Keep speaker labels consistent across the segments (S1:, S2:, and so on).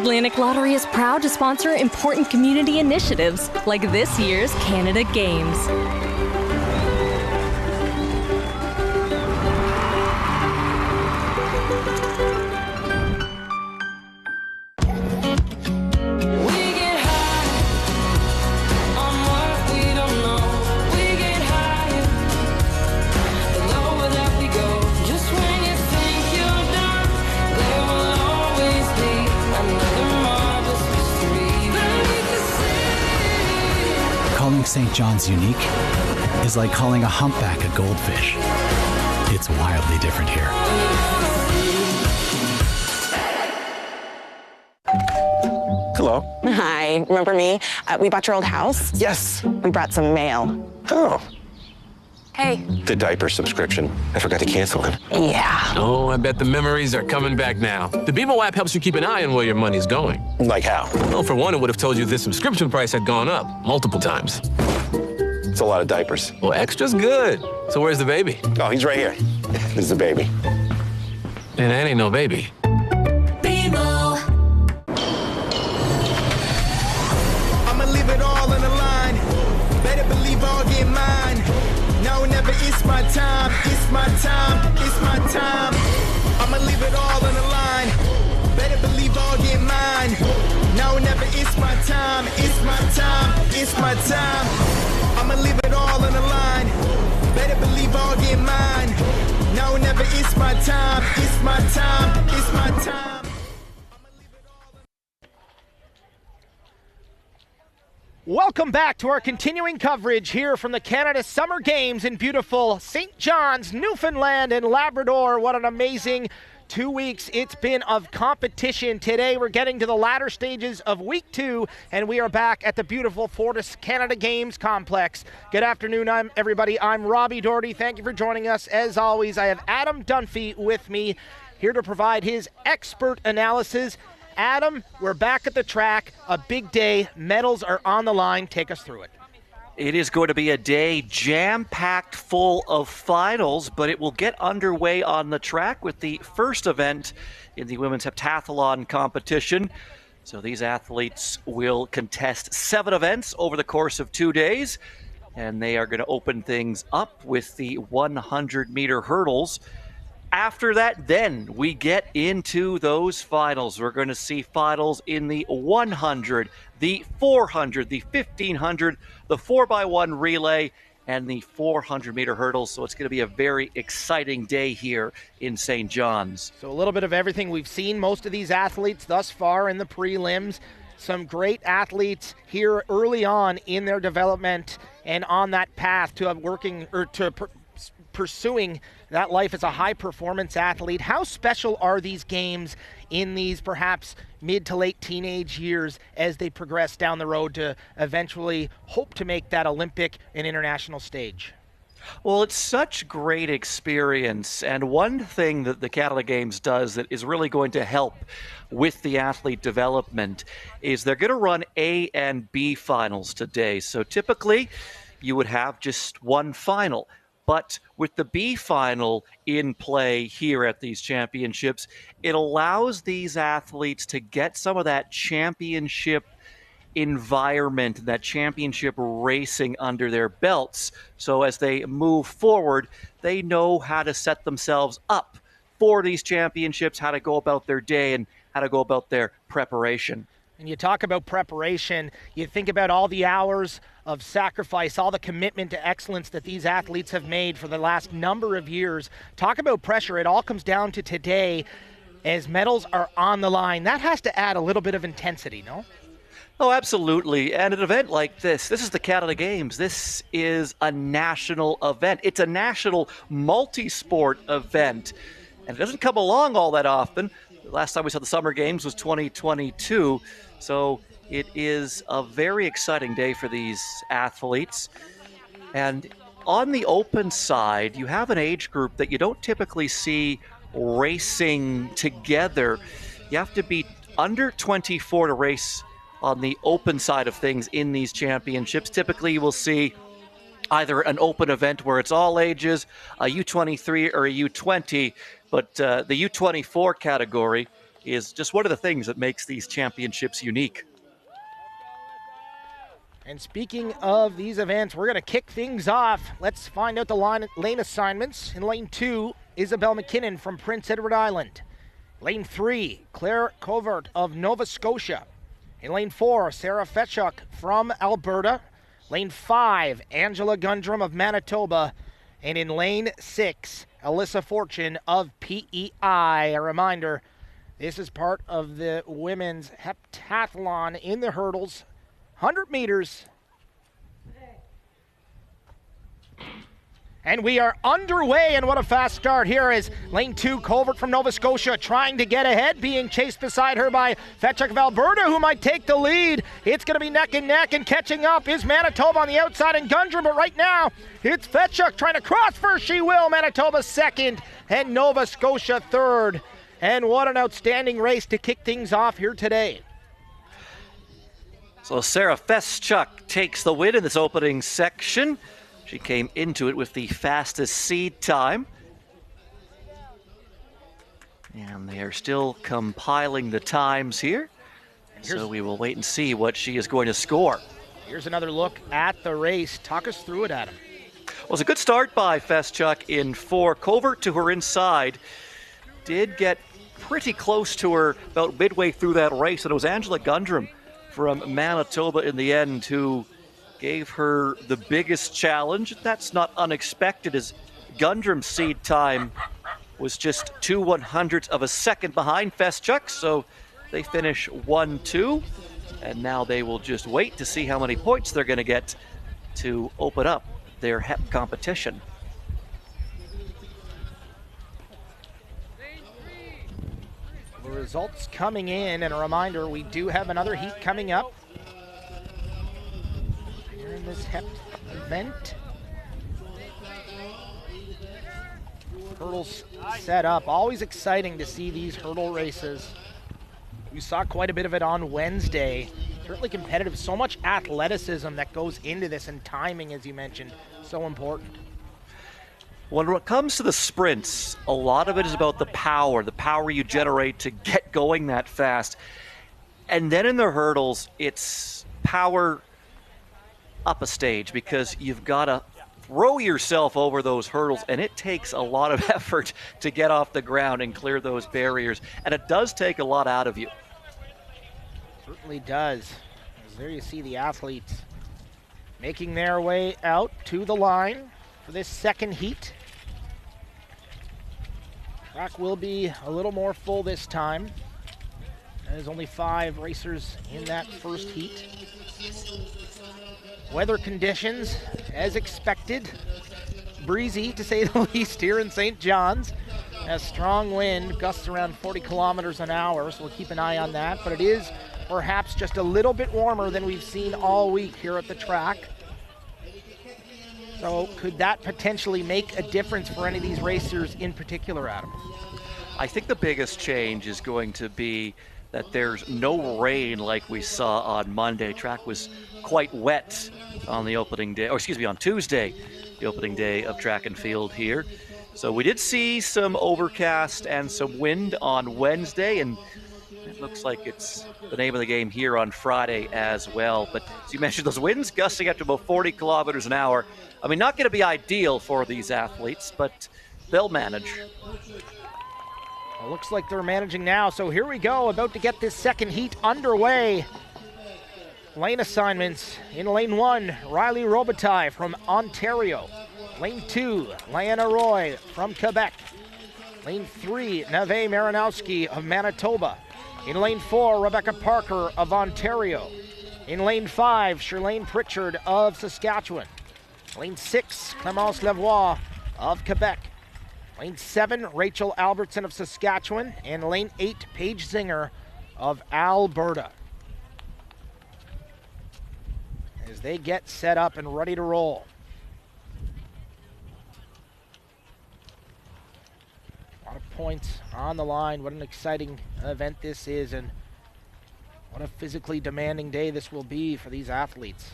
S1: Atlantic Lottery is proud to sponsor important community initiatives like this year's Canada Games.
S2: Calling St. John's unique is like calling a humpback a goldfish. It's wildly different here.
S3: Hello.
S4: Hi, remember me? We bought your old house.
S3: Yes.
S4: We brought some mail.
S3: Oh,
S4: Hey.
S3: the diaper subscription. I forgot to cancel it.
S4: Yeah.
S5: Oh, I bet the memories are coming back now. The BMO app helps you keep an eye on where your money's going.
S3: Like how?
S5: Well, for one, it would have told you this subscription price had gone up multiple times.
S3: It's a lot of diapers.
S5: Well, extra's good. So where's the baby?
S3: Oh, he's right here. This is the baby.
S5: And that ain't no baby.
S6: I'ma leave it all on the line. Better believe I'll get mine. Now or never, it's my time. It's my time. It's my time. I'ma leave it all on the line. Better believe I'll get mine. Now or never, it's my time. It's my time. It's my time. I'ma leave it all on the line. Better believe I'll get mine. Now or never, it's my time. It's my time. It's my time.
S7: Welcome back to our continuing coverage here from the Canada Summer Games in beautiful St. John's, Newfoundland and Labrador. What an amazing 2 weeks it's been of competition. Today we're getting to the latter stages of week 2, and we are back at the beautiful Fortis Canada Games Complex. Good afternoon, everybody. I'm Robbie Doherty. Thank you for joining us. As always, I have Adam Dunphy with me here to provide his expert analysis. Adam, we're back at the track. A big day. Medals are on the line. Take us through it.
S8: It is going to be a day jam-packed full of finals, but it will get underway on the track with the first event in the women's heptathlon competition. So these athletes will contest 7 events over the course of 2 days, and they are going to open things up with the 100-meter hurdles. After that, then we get into those finals. We're going to see finals in the 100, the 400, the 1500, the 4x1 relay, and the 400-meter hurdles. So it's going to be a very exciting day here in St. John's.
S7: So a little bit of everything. We've seen most of these athletes thus far in the prelims. Some great athletes here early on in their development and on that path to pursuing that life as a high-performance athlete. How special are these games in these perhaps mid to late teenage years as they progress down the road to eventually hope to make that Olympic and international stage?
S8: Well, it's such great experience, and one thing that the Canada Games does that is really going to help with the athlete development is they're going to run A and B finals today. So typically you would have just one final. But with the B final in play here at these championships, it allows these athletes to get some of that championship environment, that championship racing under their belts. So as they move forward, they know how to set themselves up for these championships, how to go about their day and how to go about their preparation.
S7: And you talk about preparation, you think about all the hours of sacrifice, all the commitment to excellence that these athletes have made for the last number of years. Talk about pressure. It all comes down to today as medals are on the line. That has to add a little bit of intensity, no?
S8: Oh, absolutely. And an event like this is the Canada Games. This is a national event. It's a national multi-sport event. And it doesn't come along all that often. The last time we saw the Summer Games was 2022. So it is a very exciting day for these athletes. And on the open side, you have an age group that you don't typically see racing together. You have to be under 24 to race on the open side of things in these championships. Typically, you will see either an open event where it's all ages, a U23 or a U20, but the U24 category is just one of the things that makes these championships unique.
S7: And speaking of these events, we're going to kick things off. Let's find out the lane assignments. In lane 2, Isabel McKinnon from Prince Edward Island. Lane 3, Claire Covert of Nova Scotia. In lane 4, Sarah Fetchuk from Alberta. Lane 5, Angela Gundrum of Manitoba. And in lane 6, Alyssa Fortune of PEI. A reminder, this is part of the women's heptathlon in the hurdles. 100 meters. And we are underway, and what a fast start. Here is lane 2, Colbert from Nova Scotia trying to get ahead, being chased beside her by Fetchuk of Alberta, who might take the lead. It's going to be neck and neck, and catching up is Manitoba on the outside and Gundrum, but right now it's Fetchuk trying to cross first. She will. Manitoba second and Nova Scotia third. And what an outstanding race to kick things off here today.
S8: So Sarah Fetchuk takes the win in this opening section. She came into it with the fastest seed time. And they are still compiling the times here. So we will wait and see what she is going to score.
S7: Here's another look at the race. Talk us through it, Adam.
S8: Well, it was a good start by Fetchuk in 4. Covert to her inside. Did get pretty close to her about midway through that race. And it was Angela Gundrum from Manitoba in the end who gave her the biggest challenge. That's not unexpected, as Gundrum's seed time was just 2/100ths of a second behind Fetchuk, so they finish 1-2, and now they will just wait to see how many points they're going to get to open up their HEP competition.
S7: The results coming in, and a reminder, we do have another heat coming up here in this HEP event. Hurdles set up. Always exciting to see these hurdle races. We saw quite a bit of it on Wednesday. Certainly competitive. So much athleticism that goes into this, and timing, as you mentioned, so important.
S8: When it comes to the sprints, a lot of it is about the power you generate to get going that fast. And then in the hurdles, it's power up a stage, because you've got to throw yourself over those hurdles, and it takes a lot of effort to get off the ground and clear those barriers. And it does take a lot out of you.
S7: Certainly does. As there you see the athletes making their way out to the line for this second heat. Track will be a little more full this time. There's only 5 racers in that first heat. Weather conditions, as expected, breezy to say the least here in St. John's. A strong wind, gusts around 40 kilometers an hour, so we'll keep an eye on that. But it is perhaps just a little bit warmer than we've seen all week here at the track. So could that potentially make a difference for any of these racers in particular, Adam?
S8: I think the biggest change is going to be that there's no rain like we saw on Monday. Track was quite wet on the opening day, or excuse me, on Tuesday, the opening day of track and field here. So we did see some overcast and some wind on Wednesday, and it looks like it's the name of the game here on Friday as well. But as you mentioned, those winds gusting up to about 40 kilometers an hour. I mean, not going to be ideal for these athletes, but they'll manage.
S7: Well, looks like they're managing now. So here we go, about to get this second heat underway. Lane assignments. In lane 1, Riley Robitaille from Ontario. Lane 2, Lyanna Roy from Quebec. Lane 3, Nave Marinowski of Manitoba. In lane 4, Rebecca Parker of Ontario. In lane 5, Shirlane Pritchard of Saskatchewan. Lane 6, Clémence Lavoie of Quebec. Lane 7, Rachel Albertson of Saskatchewan. And lane 8, Paige Zinger of Alberta. As they get set up and ready to roll. A lot of points on the line. What an exciting event this is, and what a physically demanding day this will be for these athletes.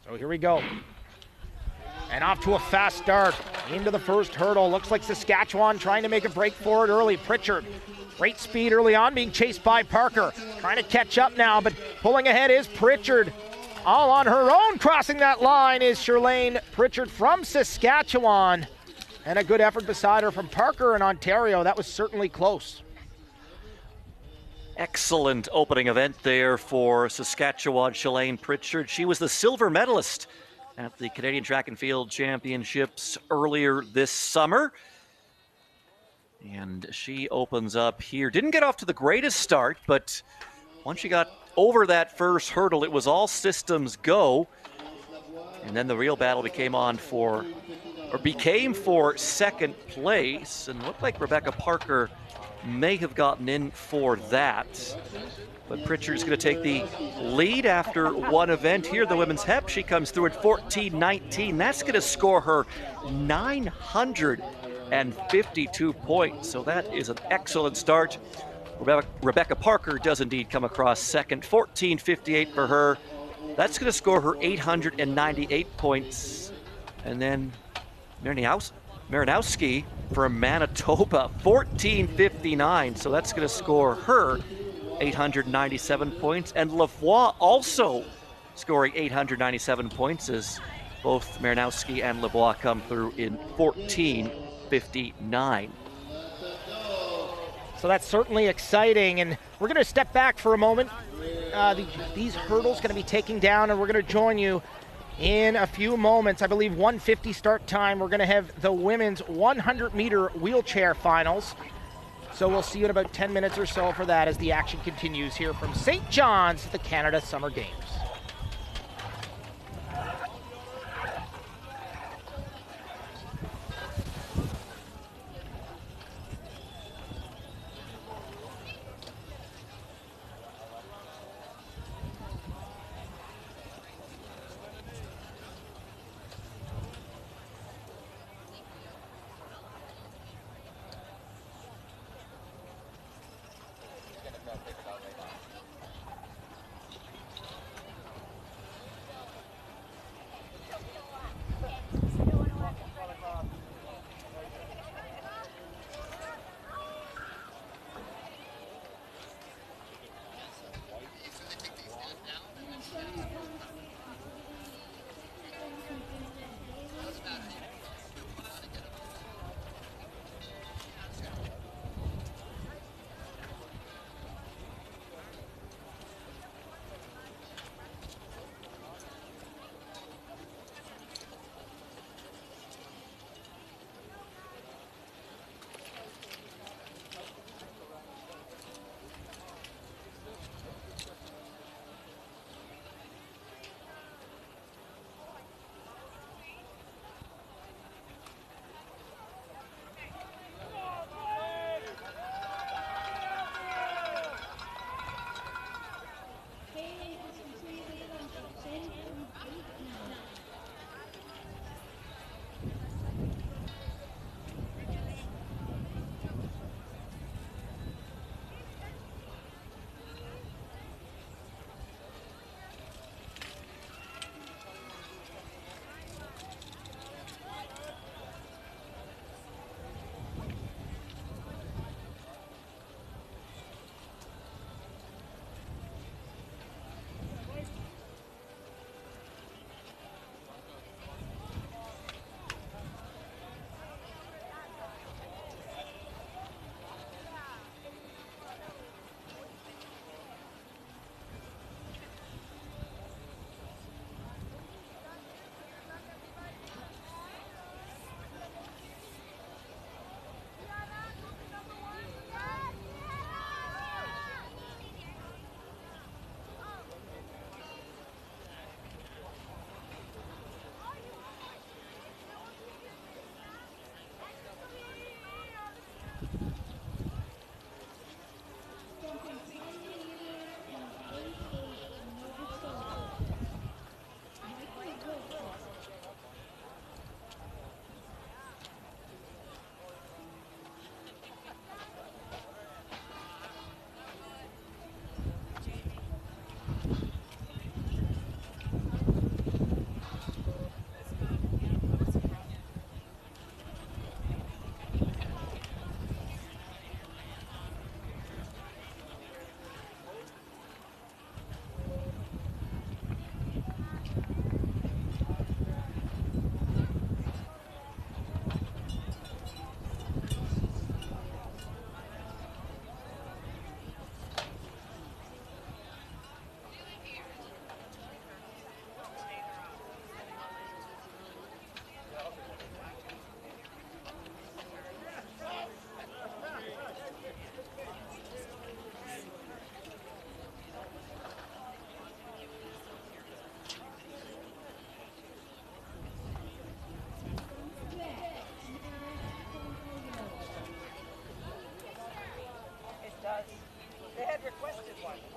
S7: So here we go. And off to a fast start. into the first hurdle. Looks like Saskatchewan trying to make a break for it early. Pritchard, great speed early on, being chased by Parker. Trying to catch up now, but pulling ahead is Pritchard. All on her own, crossing that line is Sherlane Pritchard from Saskatchewan. And a good effort beside her from Parker in Ontario. That was certainly close.
S8: Excellent opening event there for Saskatchewan Sherlane Pritchard. She was the silver medalist at the Canadian Track and Field Championships earlier this summer. And she opens up here. Didn't get off to the greatest start, but once she got over that first hurdle, it was all systems go. And then the real battle became for second place. And looked like Rebecca Parker may have gotten in for that. But Pritchard's going to take the lead after one event here. The women's hep, she comes through at 14.19. That's going to score her 952 points. So that is an excellent start. Rebecca Parker does indeed come across second, 14.58 for her. That's going to score her 898 points. And then Marinowski from Manitoba, 14.59. So that's going to score her 897 points. And Lavoie also scoring 897 points as both Marinowski and Lavoie come through in 14.59.
S7: So that's certainly exciting, and we're going to step back for a moment. These hurdles going to be taking down, and we're going to join you in a few moments. I believe 1:50 start time. We're going to have the women's 100-meter wheelchair finals. So we'll see you in about 10 minutes or so for that as the action continues here from St. John's, the Canada Summer Games.
S9: And so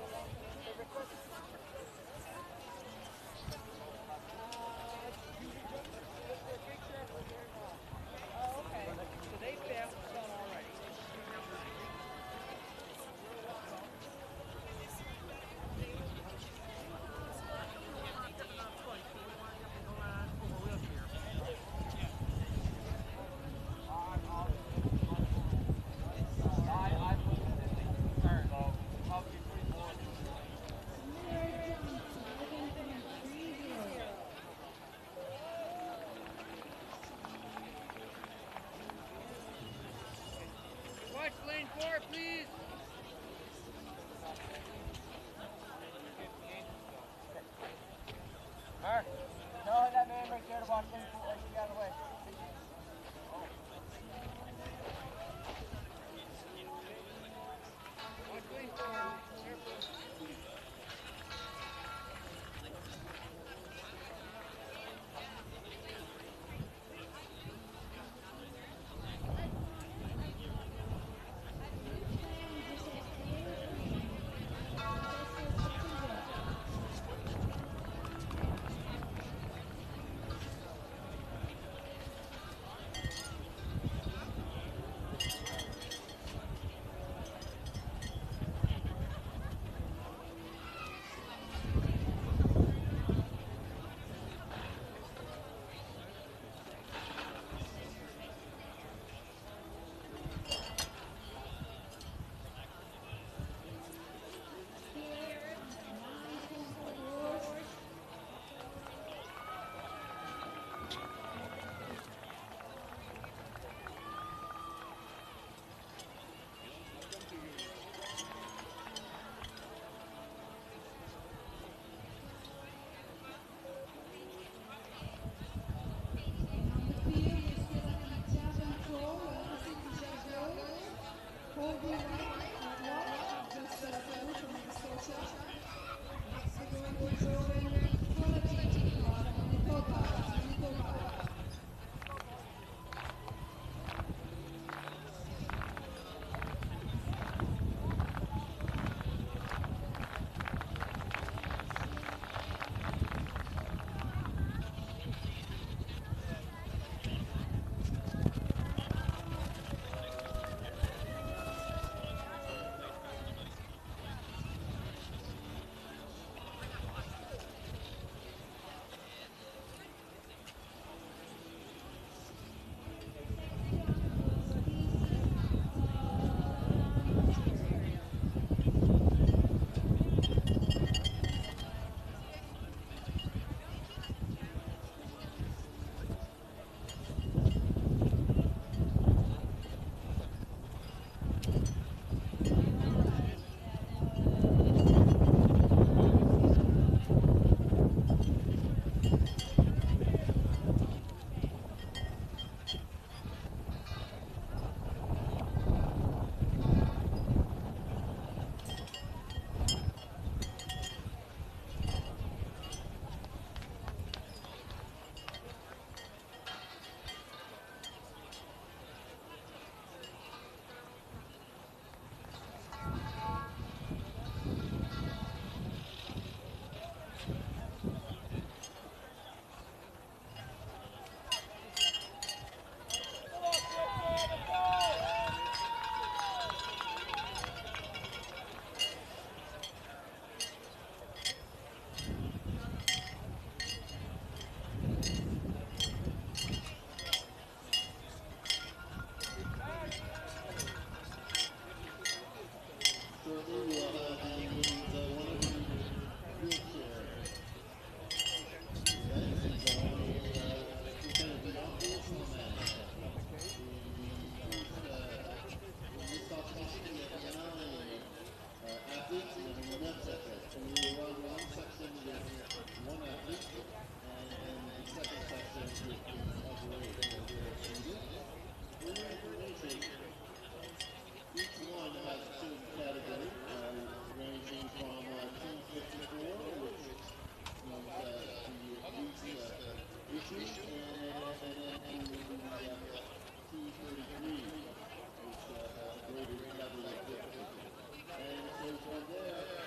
S9: from there,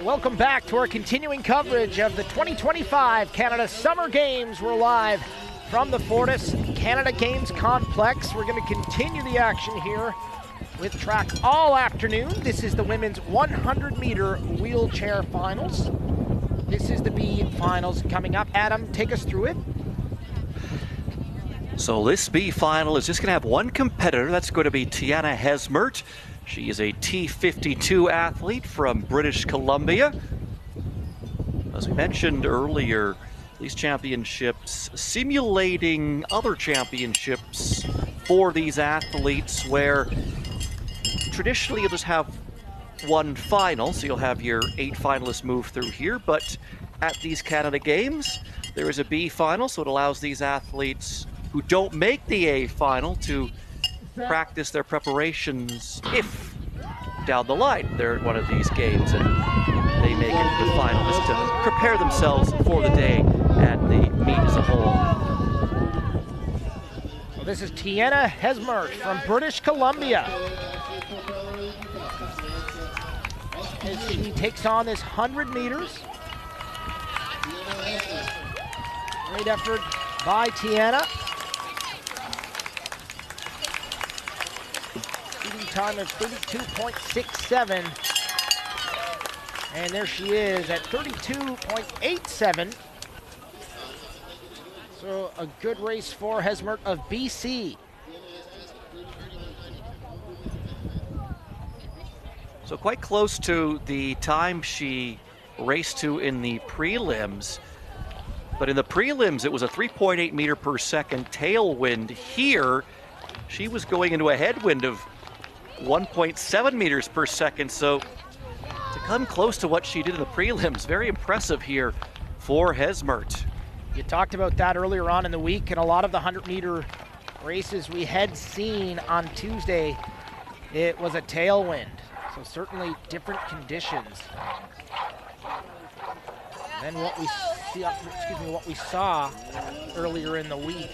S7: Welcome back to our continuing coverage of the 2025 Canada Summer Games. We're live from the Fortis Canada Games Complex. We're going to continue the action here with track all afternoon. This is the women's 100-meter wheelchair finals. This is the B finals coming up. Adam, take us through it.
S8: So this B final is just going to have one competitor. That's going to be Tiana Hesmert. She is a T52 athlete from British Columbia. As we mentioned earlier, these championships simulating other championships for these athletes where traditionally you'll just have one final, so you'll have your 8 finalists move through here, but at these Canada Games, there is a B final, so it allows these athletes who don't make the A final to practice their preparations if down the line they're at one of these games and they make it to the final, just to prepare themselves for the day and the meet as a whole.
S7: So this is Tiana Hesmert from British Columbia, as she takes on this 100 meters. Great effort by Tiana. Time of 32.67, and there she is at 32.87. So a good race for Hesmert of BC.
S8: So quite close to the time she raced to in the prelims, but in the prelims it was a 3.8 meter per second tailwind. Here she was going into a headwind of 1.7 meters per second, so to come close to what she did in the prelims, very impressive here for Hesmert.
S7: You talked about that earlier on in the week, and a lot of the 100-meter races we had seen on Tuesday, it was a tailwind, so certainly different conditions than what we saw earlier in the week.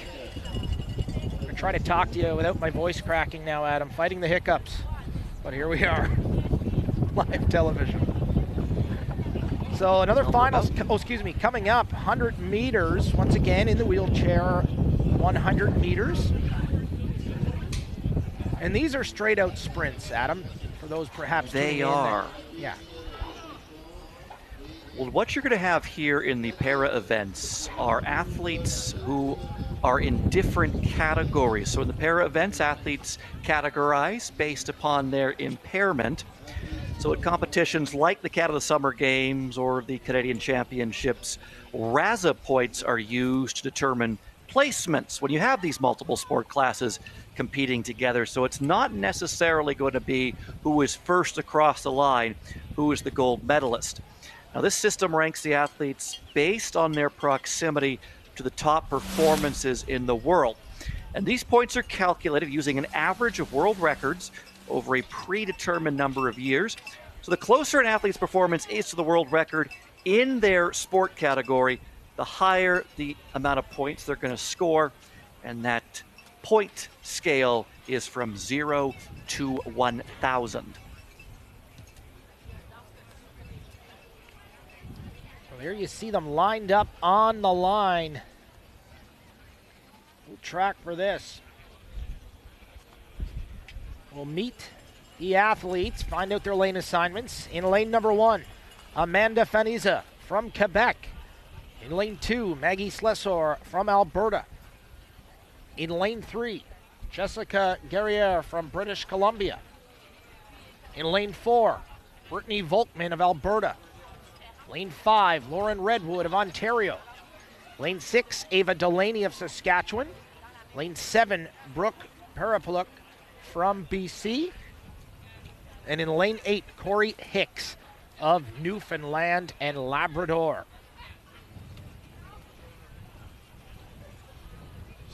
S7: Try to talk to you without my voice cracking now, Adam. Fighting the hiccups, but here we are, live television. So another finals, coming up, 100 meters, once again in the wheelchair, 100 meters. And these are straight out sprints, Adam, for those perhaps
S8: they are.
S7: Yeah.
S8: Well, what you're going to have here in the para events are athletes who are in different categories. So in the para events, athletes categorize based upon their impairment. So at competitions like the Canada Summer Games or the Canadian Championships, RASA points are used to determine placements when you have these multiple sport classes competing together. So it's not necessarily going to be who is first across the line, who is the gold medalist. Now this system ranks the athletes based on their proximity to the top performances in the world. And these points are calculated using an average of world records over a predetermined number of years. So the closer an athlete's performance is to the world record in their sport category, the higher the amount of points they're going to score. And that point scale is from 0 to 1,000.
S7: There you see them lined up on the line. We'll track for this. We'll meet the athletes, find out their lane assignments. In lane number 1, Amanda Faniza from Quebec. In lane 2, Maggie Slessor from Alberta. In lane 3, Jessica Guerriere from British Columbia. In lane 4, Brittany Volkman of Alberta. Lane 5, Lauren Redwood of Ontario. Lane 6, Ava Delaney of Saskatchewan. Lane 7, Brooke Parapaluk from BC. And in lane 8, Corey Hicks of Newfoundland and Labrador.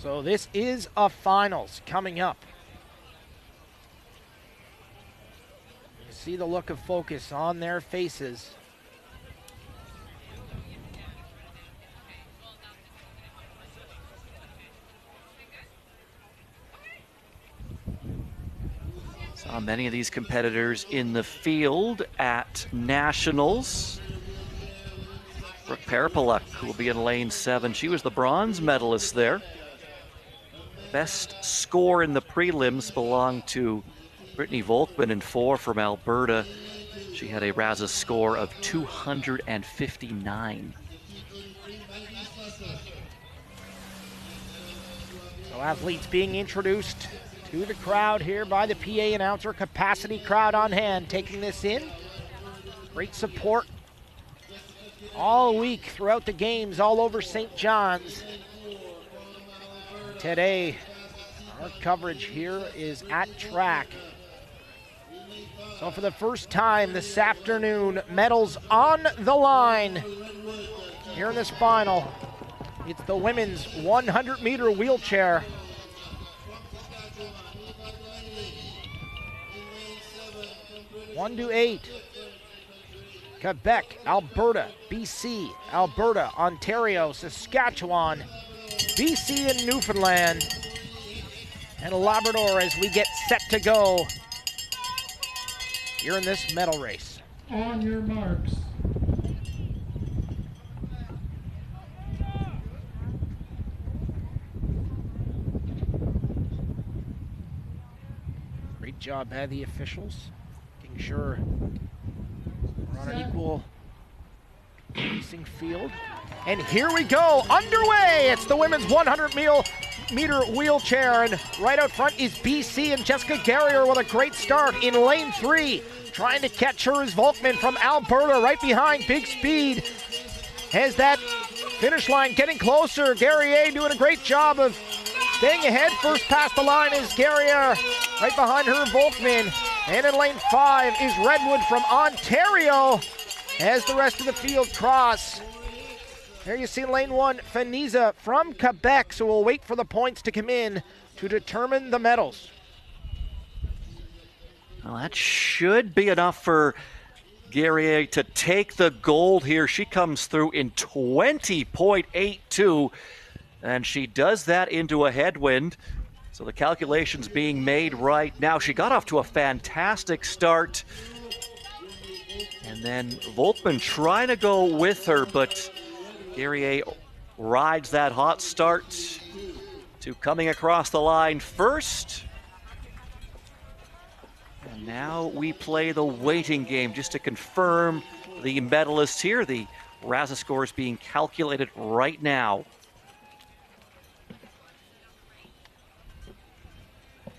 S7: So this is a finals coming up. You see the look of focus on their faces.
S8: Saw many of these competitors in the field at Nationals. Brooke Parapaluk, who will be in lane 7. She was the bronze medalist there. Best score in the prelims belonged to Brittany Volkman in 4 from Alberta. She had a RASA score of 259.
S7: So athletes being introduced to the crowd here by the PA announcer. Capacity crowd on hand taking this in. Great support all week throughout the games all over St. John's. Today, our coverage here is at track. So for the first time this afternoon, medals on the line here in this final. It's the women's 100-meter wheelchair. One to 8. Quebec, Alberta, BC, Alberta, Ontario, Saskatchewan, BC and Newfoundland, and Labrador as we get set to go here in this medal race.
S9: On your marks.
S7: Great job by the officials, making sure we're on an equal racing field. And here we go, underway. It's the women's 100-meter wheelchair, and right out front is BC and Jessica Garrier with a great start in lane 3. Trying to catch her is Volkman from Alberta, right behind, big speed. Has that finish line getting closer. Garrier doing a great job of staying ahead. First past the line is Garrier, right behind her, Volkman. And in lane 5 is Redwood from Ontario as the rest of the field cross. There you see lane 1, Feniza from Quebec, so we'll wait for the points to come in to determine the medals.
S8: Well, that should be enough for Guerrier to take the gold here. She comes through in 20.82, and she does that into a headwind. So the calculation's being made right now. She got off to a fantastic start. And then Volkman trying to go with her, but Guerrier rides that hot start to coming across the line first. And now we play the waiting game just to confirm the medalists here. The RASA scores being calculated right now.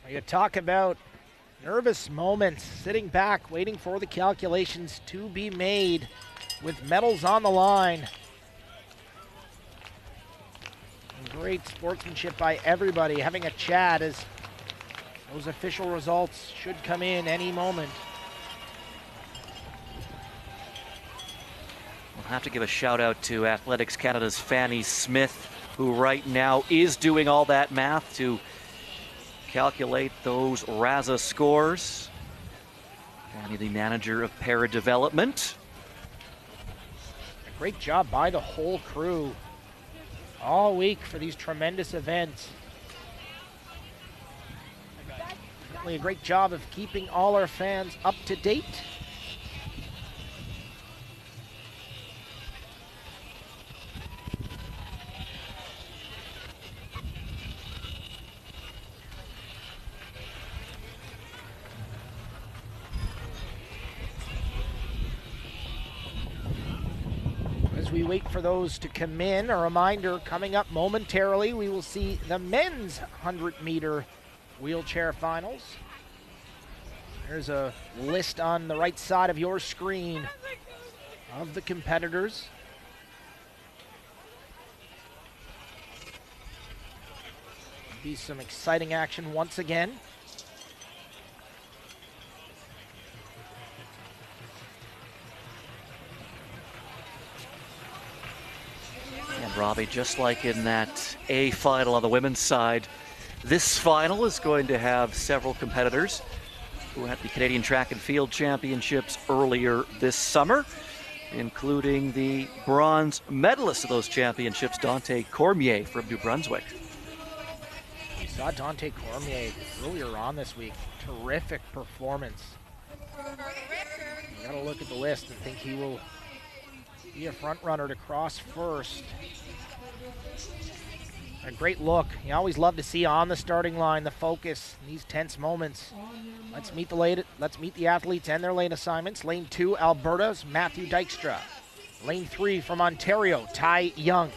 S7: You talk about nervous moments, sitting back, waiting for the calculations to be made with medals on the line. And great sportsmanship by everybody, having a chat as those official results should come in any moment.
S8: We'll have to give a shout out to Athletics Canada's Fanny Smith, who right now is doing all that math to calculate those RASA scores. Fanny, the manager of para development.
S7: A great job by the whole crew all week for these tremendous events. Certainly a great job of keeping all our fans up to date. As we wait for those to come in, a reminder coming up momentarily, we will see the men's 100-meter wheelchair finals. There's a list on the right side of your screen of the competitors. Be some exciting action once again.
S8: And Robbie, just like in that A final on the women's side, this final is going to have several competitors who had the Canadian Track and Field Championships earlier this summer, including the bronze medalist of those championships, Dante Cormier from New Brunswick.
S7: Saw Dante Cormier earlier on this week. Terrific performance. You gotta look at the list and think he will be a front runner to cross first. A great look. You always love to see on the starting line the focus in these tense moments. Let's meet the athletes and their lane assignments. Lane 2, Alberta's Matthew Dykstra. Lane 3 from Ontario, Ty Young.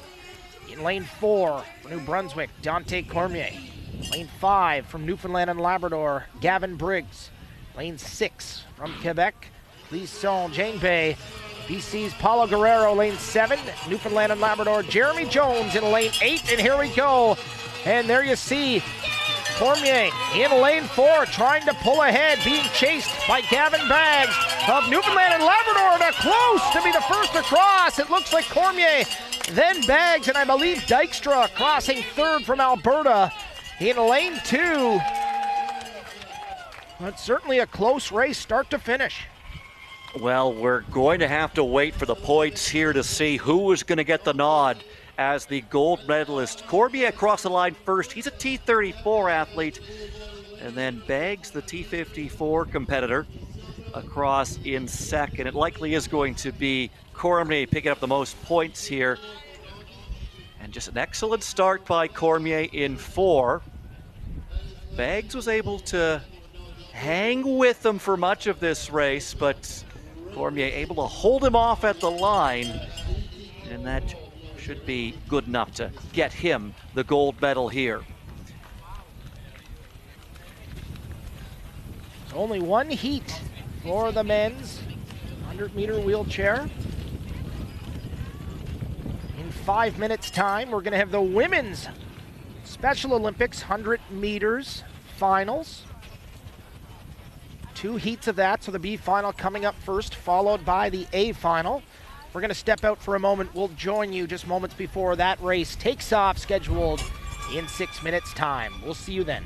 S7: In lane 4 for New Brunswick, Dante Cormier. Lane 5 from Newfoundland and Labrador, Gavin Briggs. Lane 6 from Quebec, Lisson Jangbe. BC's Paulo Guerrero, lane 7. Newfoundland and Labrador, Jeremy Jones in lane 8. And here we go. And there you see Cormier in lane 4, trying to pull ahead, being chased by Gavin Baggs of Newfoundland and Labrador. They're close to be the first across. It looks like Cormier, then Baggs, and I believe Dykstra crossing third from Alberta in lane 2. But certainly a close race start to finish.
S8: Well, we're going to have to wait for the points here to see who is going to get the nod as the gold medalist. Cormier across the line first. He's a T34 athlete. And then Baggs, the T54 competitor, across in second. It likely is going to be Cormier picking up the most points here. And just an excellent start by Cormier in 4. Baggs was able to hang with them for much of this race, but Cormier able to hold him off at the line, and that should be good enough to get him the gold medal here.
S7: It's only one heat for the men's 100-meter wheelchair. In 5 minutes' time, we're going to have the women's Special Olympics 100 meters finals. 2 heats of that, so the B final coming up first, followed by the A final. We're going to step out for a moment. We'll join you just moments before that race takes off, scheduled in 6 minutes' time. We'll see you then.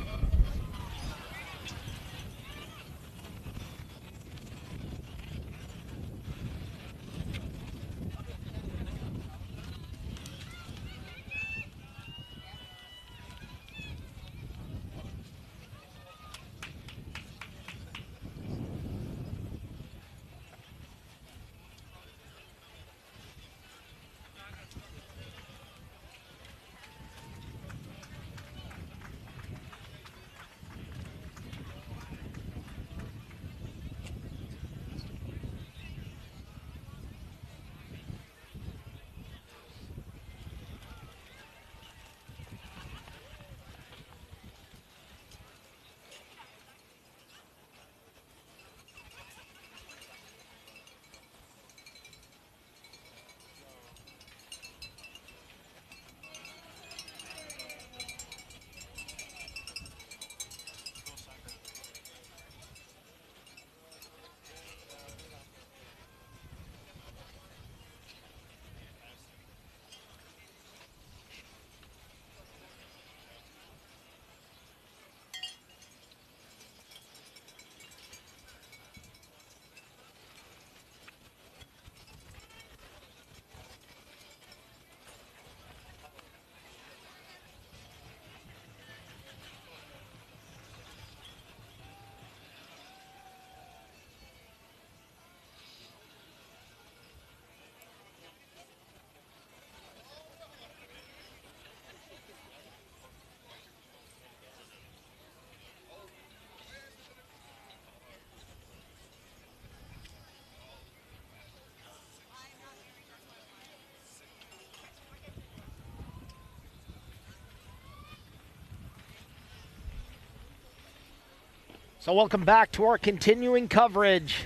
S7: So welcome back to our continuing coverage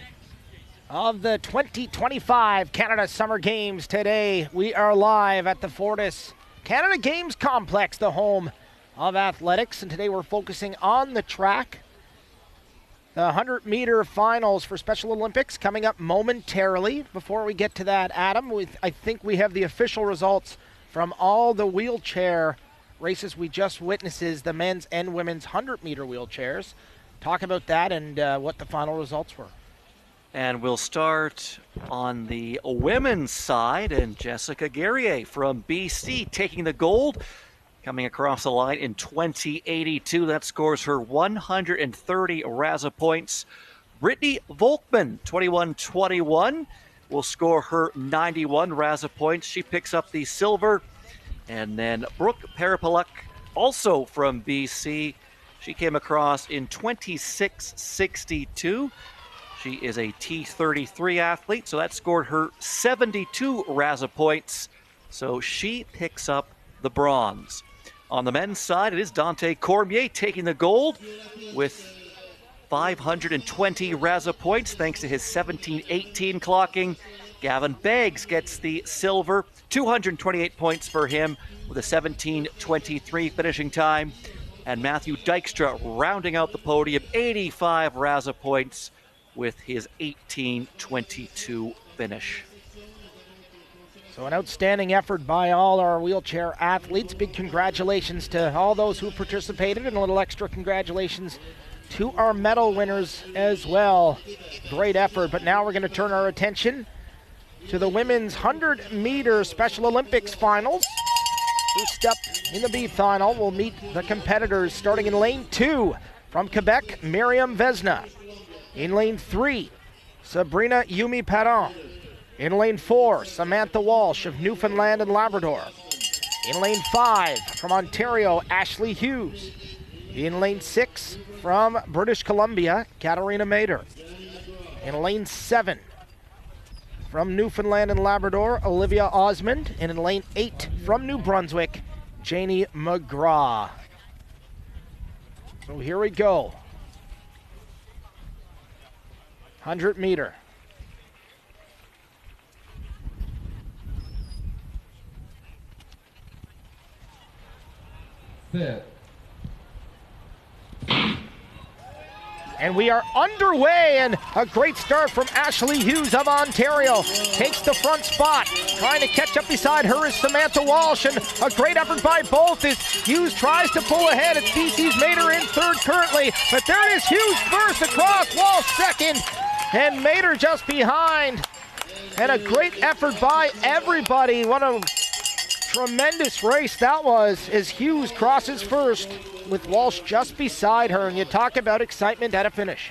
S7: of the 2025 Canada Summer Games. Today we are live at the Fortis Canada Games Complex, the home of athletics, and today we're focusing on the track. The 100-meter finals for Special Olympics coming up momentarily. Before we get to that, Adam, I think we have the official results from all the wheelchair races we just witnessed, the men's and women's 100-meter wheelchairs. Talk about that and what the final results were.
S8: And we'll start on the women's side, and Jessica Guerrier from BC taking the gold. coming across the line in 2082. That scores her 130 RASA points. Brittany Volkman, 21-21, will score her 91 RASA points. She picks up the silver. And then Brooke Parapaluk, also from BC. She came across in 26-62. She is a T33 athlete, so that scored her 72 RASA points. So she picks up the bronze. On the men's side, it is Dante Cormier taking the gold with 520 RASA points thanks to his 17-18 clocking. Gavin Beggs gets the silver, 228 points for him with a 17-23 finishing time. And Matthew Dykstra rounding out the podium, 85 RASA points with his 18-22 finish.
S7: So an outstanding effort by all our wheelchair athletes. Big congratulations to all those who participated, and a little extra congratulations to our medal winners as well. Great effort, but now we're going to turn our attention to the women's 100-meter Special Olympics finals. First up in the B final, we'll meet the competitors starting in lane 2 from Quebec, Miriam Vesna. In lane 3, Sabrina Yumi Perron. In lane 4, Samantha Walsh of Newfoundland and Labrador. In lane 5, from Ontario, Ashley Hughes. In lane 6, from British Columbia, Katarina Mader. In lane 7, from Newfoundland and Labrador, Olivia Osmond. And in lane 8, from New Brunswick, Janie McGraw. So here we go. 100-meter. And we are underway, and a great start from Ashley Hughes of Ontario. Takes the front spot. Trying to catch up beside her is Samantha Walsh, and a great effort by both as Hughes tries to pull ahead. It's BC's Mader in third currently, but there it is, Hughes first across, Walsh second, and Mader just behind. And a great effort by everybody. What a tremendous race that was as Hughes crosses first with Walsh just beside her, and you talk about excitement at a finish.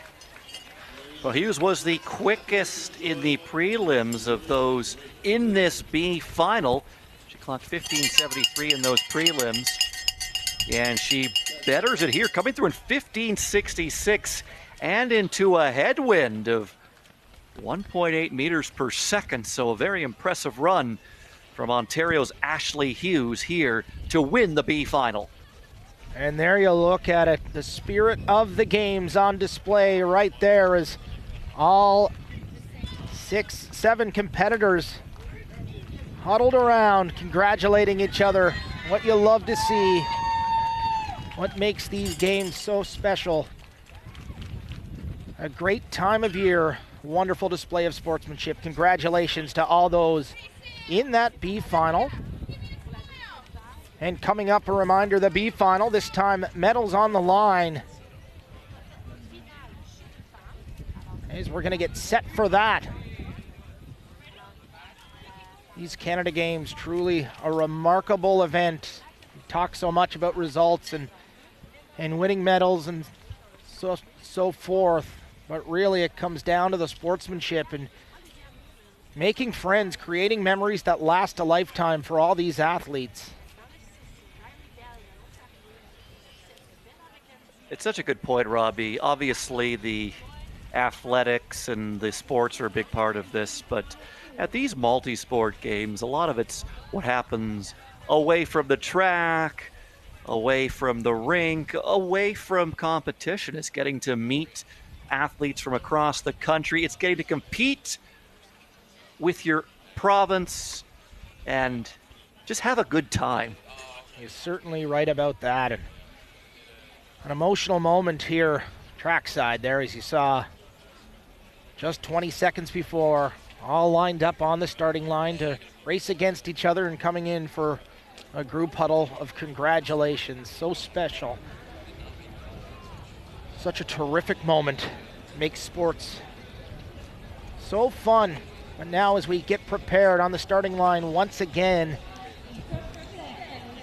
S8: Well, Hughes was the quickest in the prelims of those in this B final. She clocked 15:73 in those prelims, and she betters it here, coming through in 15:66 and into a headwind of 1.8 meters per second. So a very impressive run from Ontario's Ashley Hughes here to win the B final.
S7: And there you look at it, the spirit of the games on display right there as all 6-7 competitors huddled around, congratulating each other. What you love to see, what makes these games so special. A great time of year, wonderful display of sportsmanship. Congratulations to all those in that B final. And coming up, a reminder, the B final, this time medals on the line. As we're gonna get set for that. These Canada Games, truly a remarkable event. We talk so much about results and winning medals and so forth, but really it comes down to the sportsmanship and making friends, creating memories that last a lifetime for all these athletes.
S8: It's such a good point, Robbie. Obviously, the athletics and the sports are a big part of this, but at these multi-sport games, a lot of it's what happens away from the track, away from the rink, away from competition. It's getting to meet athletes from across the country. It's getting to compete with your province and just have a good time.
S7: You're certainly right about that. And an emotional moment here trackside there, as you saw just 20 seconds before, all lined up on the starting line to race against each other and coming in for a group huddle of congratulations. So special. Such a terrific moment. Makes sports so fun. But now as we get prepared on the starting line once again,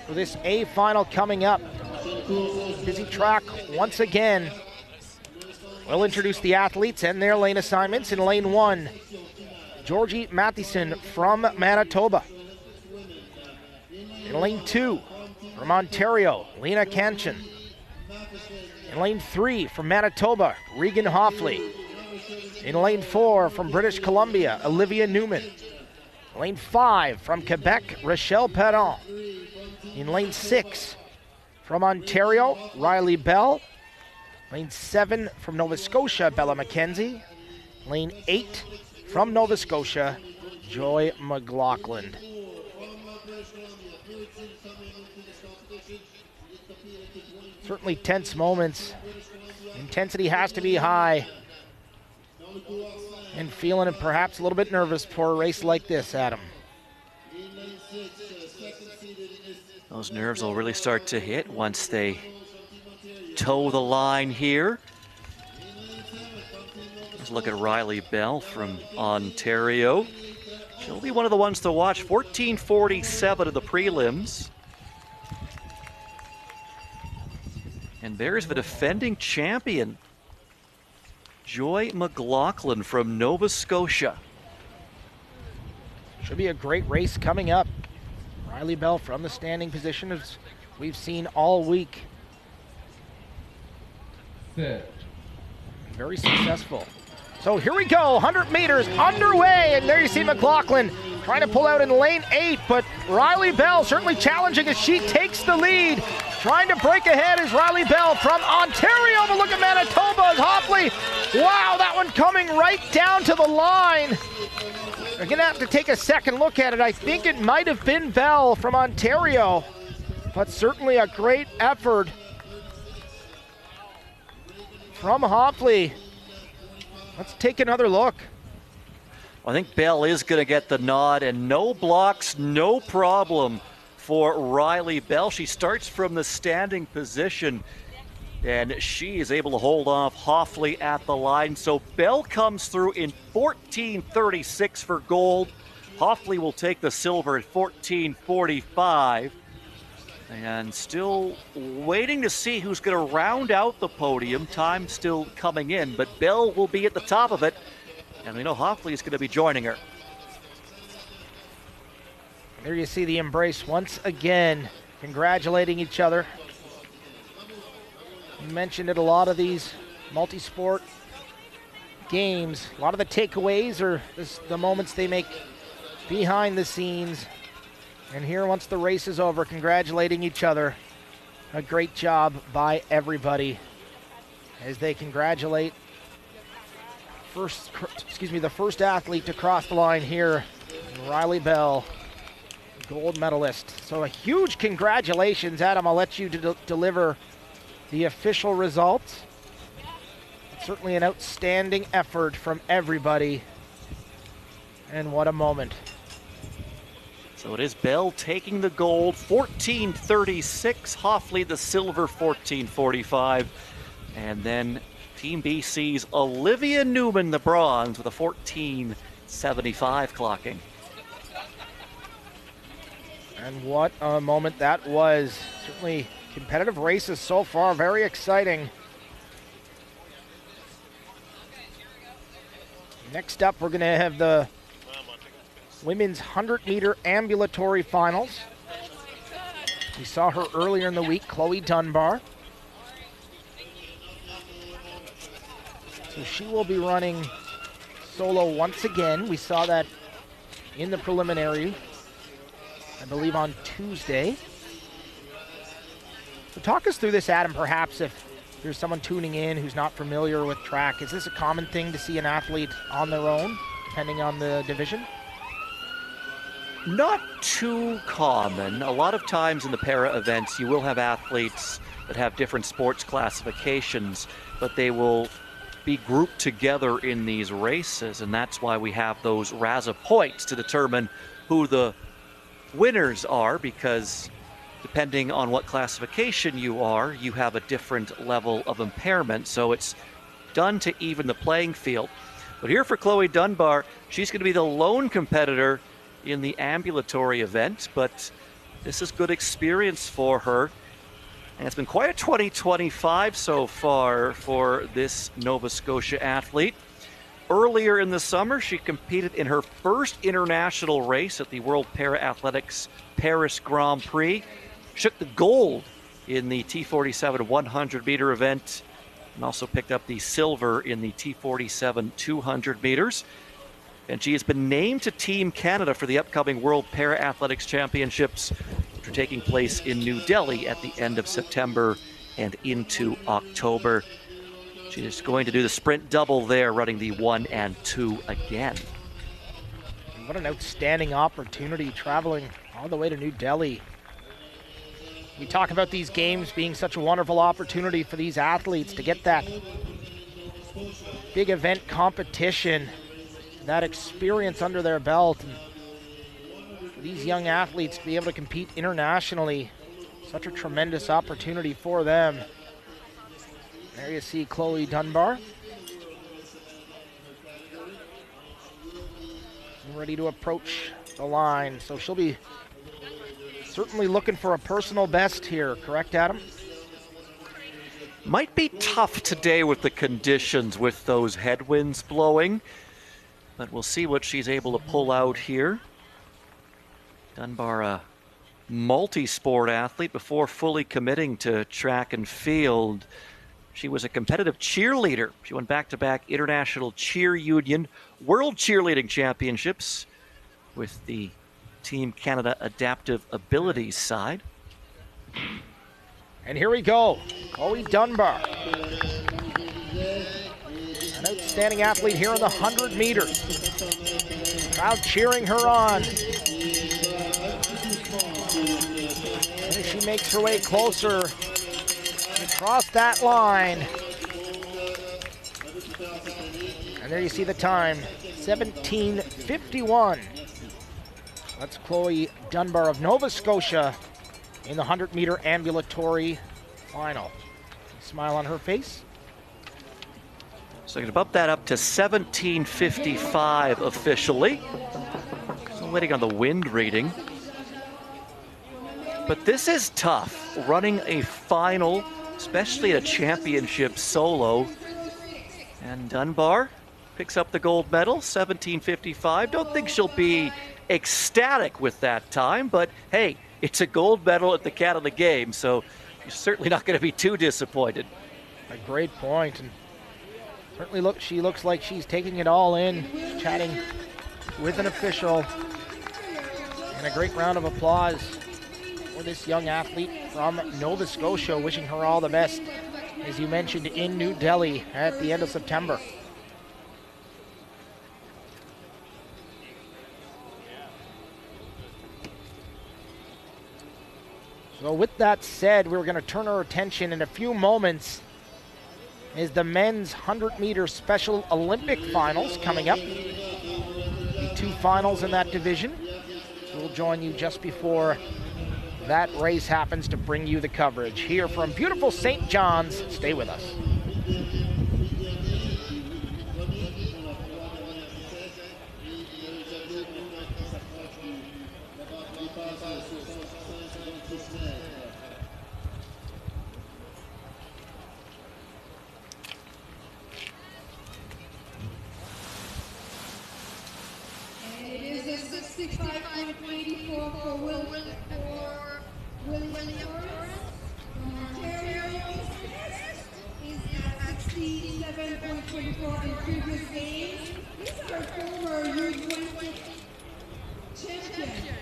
S7: for this A final coming up. Busy track once again. We'll introduce the athletes and their lane assignments. In lane 1, Georgie Mathieson from Manitoba. In lane 2, from Ontario, Lena Kanchan. In lane 3, from Manitoba, Regan Hoffley. In lane 4, from British Columbia, Olivia Newman. Lane 5, from Quebec, Rochelle Perron. In lane 6, from Ontario, Riley Bell. Lane 7, from Nova Scotia, Bella McKenzie. Lane 8, from Nova Scotia, Joy McLaughlin. Certainly tense moments. Intensity has to be high. And feeling perhaps a little bit nervous for a race like this, Adam.
S8: Those nerves will really start to hit once they toe the line here. Let's look at Riley Bell from Ontario. She'll be one of the ones to watch. 14:47 of the prelims. And there's the defending champion, Joy McLaughlin from Nova Scotia.
S7: Should be a great race coming up. Riley Bell from the standing position, as we've seen all week. Very successful. So here we go, 100 meters underway, and there you see McLaughlin trying to pull out in lane 8, but Riley Bell certainly challenging as she takes the lead. Trying to break ahead is Riley Bell from Ontario, but look at Manitoba's Hoffley. Wow, that one coming right down to the line. We're gonna have to take a second look at it. I think it might have been Bell from Ontario, but certainly a great effort from Hoffley. Let's take another look.
S8: I think Bell is going to get the nod, and no blocks, no problem for Riley Bell. She starts from the standing position, and she is able to hold off Hoffley at the line. So Bell comes through in 14:36 for gold. Hoffley will take the silver at 14:45. And still waiting to see who's going to round out the podium. Time still coming in, but Bell will be at the top of it. And we know Hoffley is going to be joining her.
S7: There you see the embrace once again, congratulating each other. You mentioned it, a lot of these multi-sport games, a lot of the takeaways are the moments they make behind the scenes. And here, once the race is over, congratulating each other. A great job by everybody as they congratulate the first athlete to cross the line here, Riley Bell, gold medalist. So a huge congratulations. Adam, I'll let you deliver the official results. Certainly an outstanding effort from everybody. And what a moment.
S8: So it is Bell taking the gold, 14:36. Hoffley the silver, 14:45. And then Team BC's Olivia Newman the bronze with a 14:75 clocking.
S7: And what a moment that was. Certainly competitive races so far, very exciting. Next up, we're going to have the women's 100-meter ambulatory finals. We saw her earlier in the week, Chloe Dunbar. So she will be running solo once again. We saw that in the preliminary, I believe on Tuesday. So talk us through this, Adam, perhaps if there's someone tuning in who's not familiar with track. Is this a common thing to see an athlete on their own, depending on the division?
S8: Not too common. A lot of times in the para events, you will have athletes that have different sports classifications, but they will be grouped together in these races, and that's why we have those RASA points to determine who the winners are, because depending on what classification you are, you have a different level of impairment, so it's done to even the playing field. But here for Chloe Dunbar, she's going to be the lone competitor in the ambulatory event, but this is good experience for her. And it's been quite a 2025 so far for this Nova Scotia athlete. Earlier in the summer, she competed in her first international race at the World Para-Athletics Paris Grand Prix. Shook the gold in the T47 100-meter event and also picked up the silver in the T47 200 meters. And she has been named to Team Canada for the upcoming World Para-Athletics Championships, which are taking place in New Delhi at the end of September and into October. She is going to do the sprint double there, running the 1 and 2 again.
S7: What an outstanding opportunity traveling all the way to New Delhi. We talk about these games being such a wonderful opportunity for these athletes to get that big event competition, that experience under their belt. And for these young athletes to be able to compete internationally, such a tremendous opportunity for them. There you see Chloe Dunbar. Ready to approach the line. So she'll be certainly looking for a personal best here, correct, Adam?
S8: Might be tough today with the conditions, with those headwinds blowing, but we'll see what she's able to pull out here. Dunbar, a multi-sport athlete before fully committing to track and field. She was a competitive cheerleader. She won back-to-back International Cheer Union World Cheerleading Championships with the Team Canada Adaptive Abilities side.
S7: And here we go, Chloe Dunbar. An outstanding athlete here in the 100 meters. Crowd cheering her on. And as she makes her way closer, across that line. And there you see the time, 17:51. That's Chloe Dunbar of Nova Scotia in the 100-meter ambulatory final. Smile on her face.
S8: So you can bump that up to 17:55 officially. Still waiting on the wind reading. But this is tough, running a final, especially a championship solo. And Dunbar picks up the gold medal, 17:55. Don't think she'll be ecstatic with that time, but hey, it's a gold medal at the Canada Games, so you're certainly not going to be too disappointed.
S7: A great point. And certainly she looks like she's taking it all in, chatting with an official. And a great round of applause for this young athlete from Nova Scotia, wishing her all the best, as you mentioned, in New Delhi at the end of September. So with that said, we're going to turn our attention in a few moments is the men's 100-meter Special Olympic finals coming up. The two finals in that division. So we'll join you just before that race happens to bring you the coverage. Here from beautiful St. John's, stay with us.
S9: It is a 65.84 for William Fortis from Ontario. He's at 67.24 in previous games. He's our former U20 champion.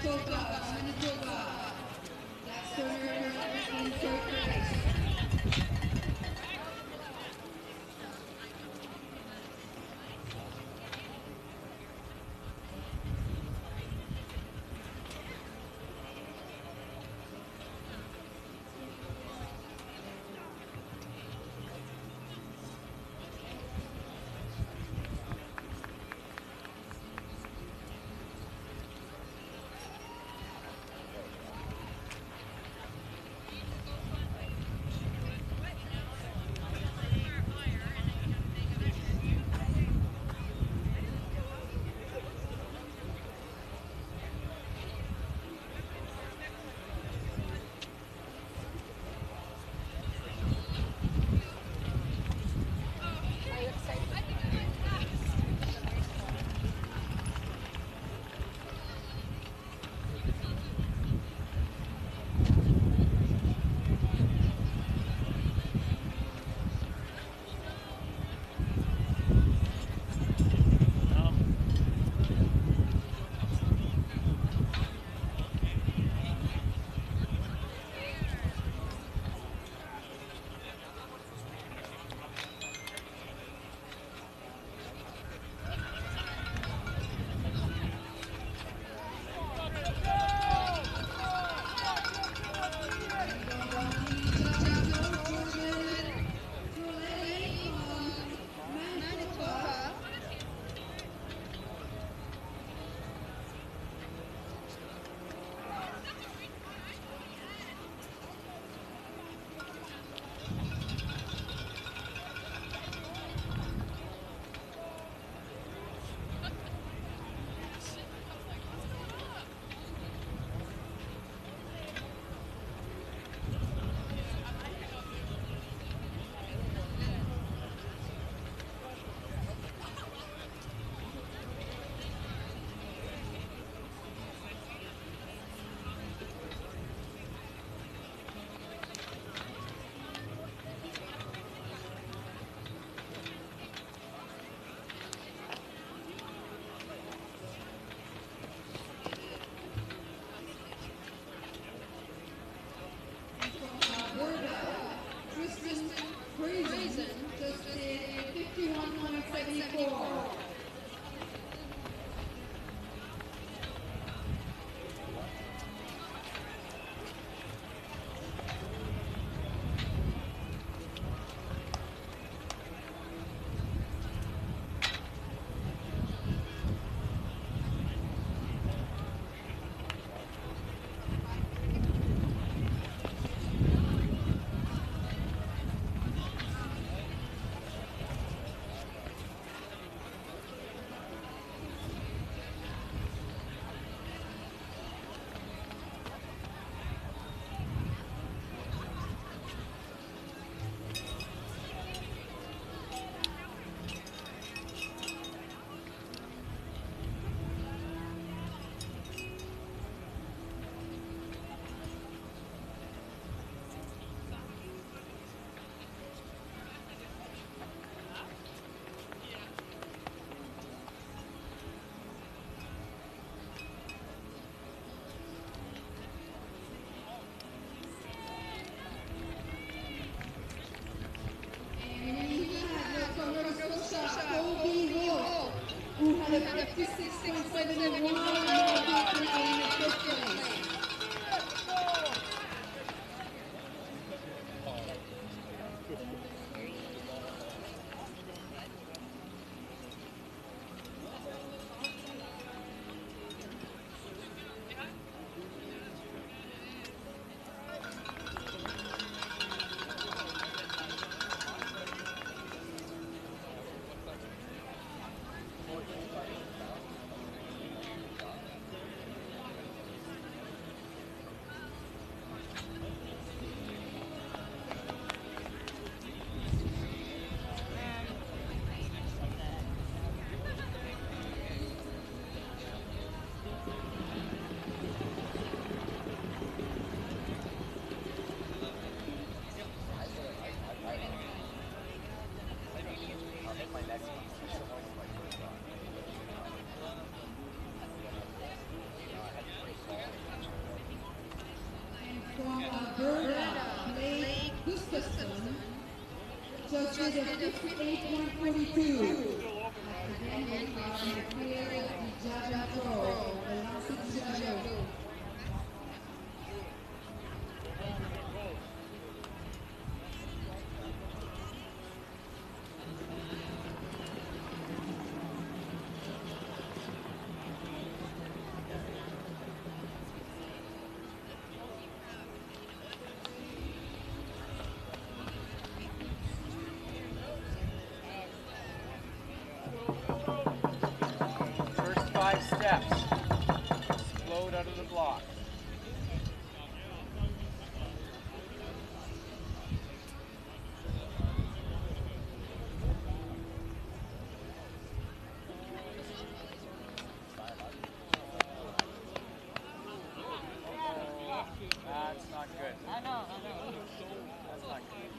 S9: Manitoba. Last runner in third place. Judges of 58.42. Again,
S10: First 5 steps. Explode out of the block. That's not good. I know. That's not good.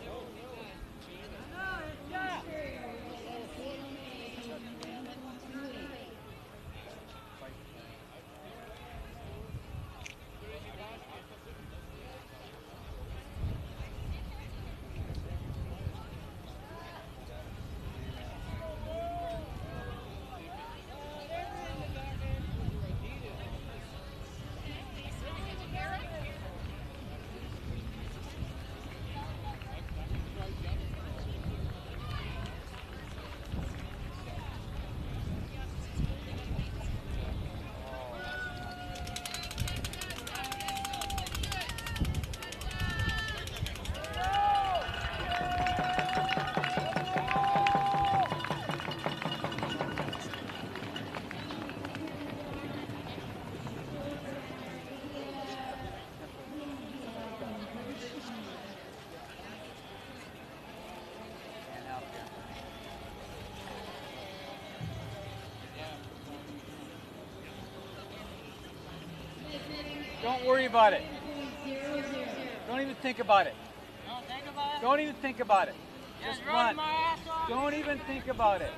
S10: Don't worry about it. Don't even think about it. Don't even think about it. Just run. Don't even think about it.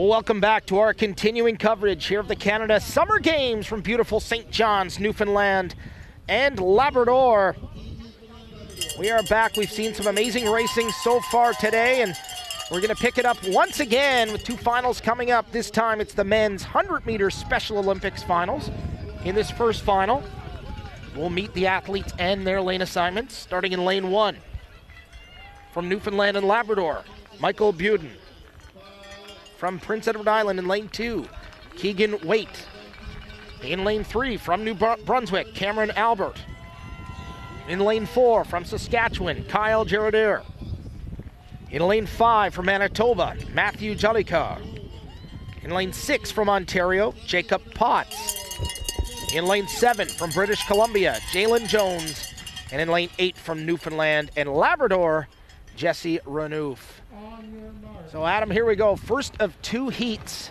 S7: Welcome back to our continuing coverage here of the Canada Summer Games from beautiful St. John's, Newfoundland and Labrador. We are back. We've seen some amazing racing so far today, and we're going to pick it up once again with two finals coming up. This time it's the men's 100-meter Special Olympics finals. In this first final, we'll meet the athletes and their lane assignments, starting in lane 1. From Newfoundland and Labrador, Michael Buden. From Prince Edward Island in lane 2, Keegan Waite. In lane 3, from New Brunswick, Cameron Albert. In lane 4, from Saskatchewan, Kyle Gerardier. In lane 5, from Manitoba, Matthew Jolicoeur. In lane 6, from Ontario, Jacob Potts. In lane 7, from British Columbia, Jalen Jones. And in lane 8, from Newfoundland and Labrador, Jesse Renouf. So Adam, here we go. First of 2 heats.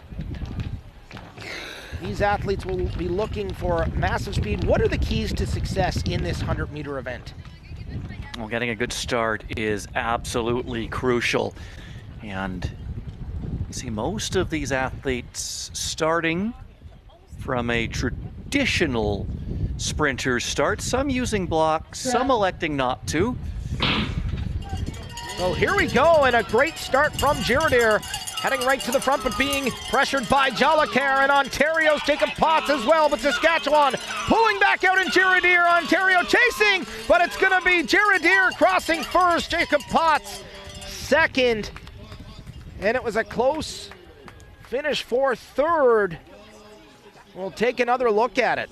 S7: These athletes will be looking for massive speed. What are the keys to success in this 100-meter event?
S8: Well, getting a good start is absolutely crucial. And you see most of these athletes starting from a traditional sprinter start, some using blocks, some electing not to.
S7: So here we go, and a great start from Gerardier, heading right to the front, but being pressured by Jolicoeur, and Ontario's Jacob Potts as well, but Saskatchewan pulling back out, and Gerardier, Ontario chasing, but it's going to be Gerardier crossing first, Jacob Potts second, and it was a close finish for third. We'll take another look at it.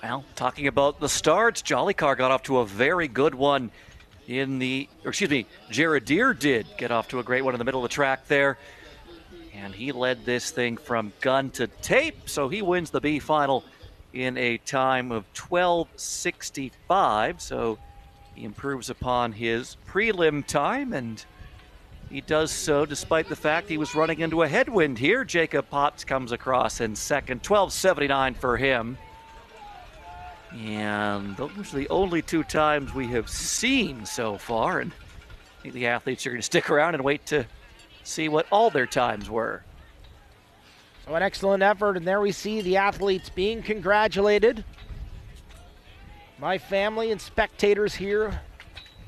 S8: Well, talking about the starts, Jolicoeur got off to a very good one Gerardier did get off to a great one in the middle of the track there. And he led this thing from gun to tape, so he wins the B final in a time of 12:65. So he improves upon his prelim time, and he does so despite the fact he was running into a headwind here. Jacob Potts comes across in second, 12:79 for him. And those are the only 2 times we have seen so far, and I think the athletes are going to stick around and wait to see what all their times were.
S7: So an excellent effort, and there we see the athletes being congratulated. My family and spectators here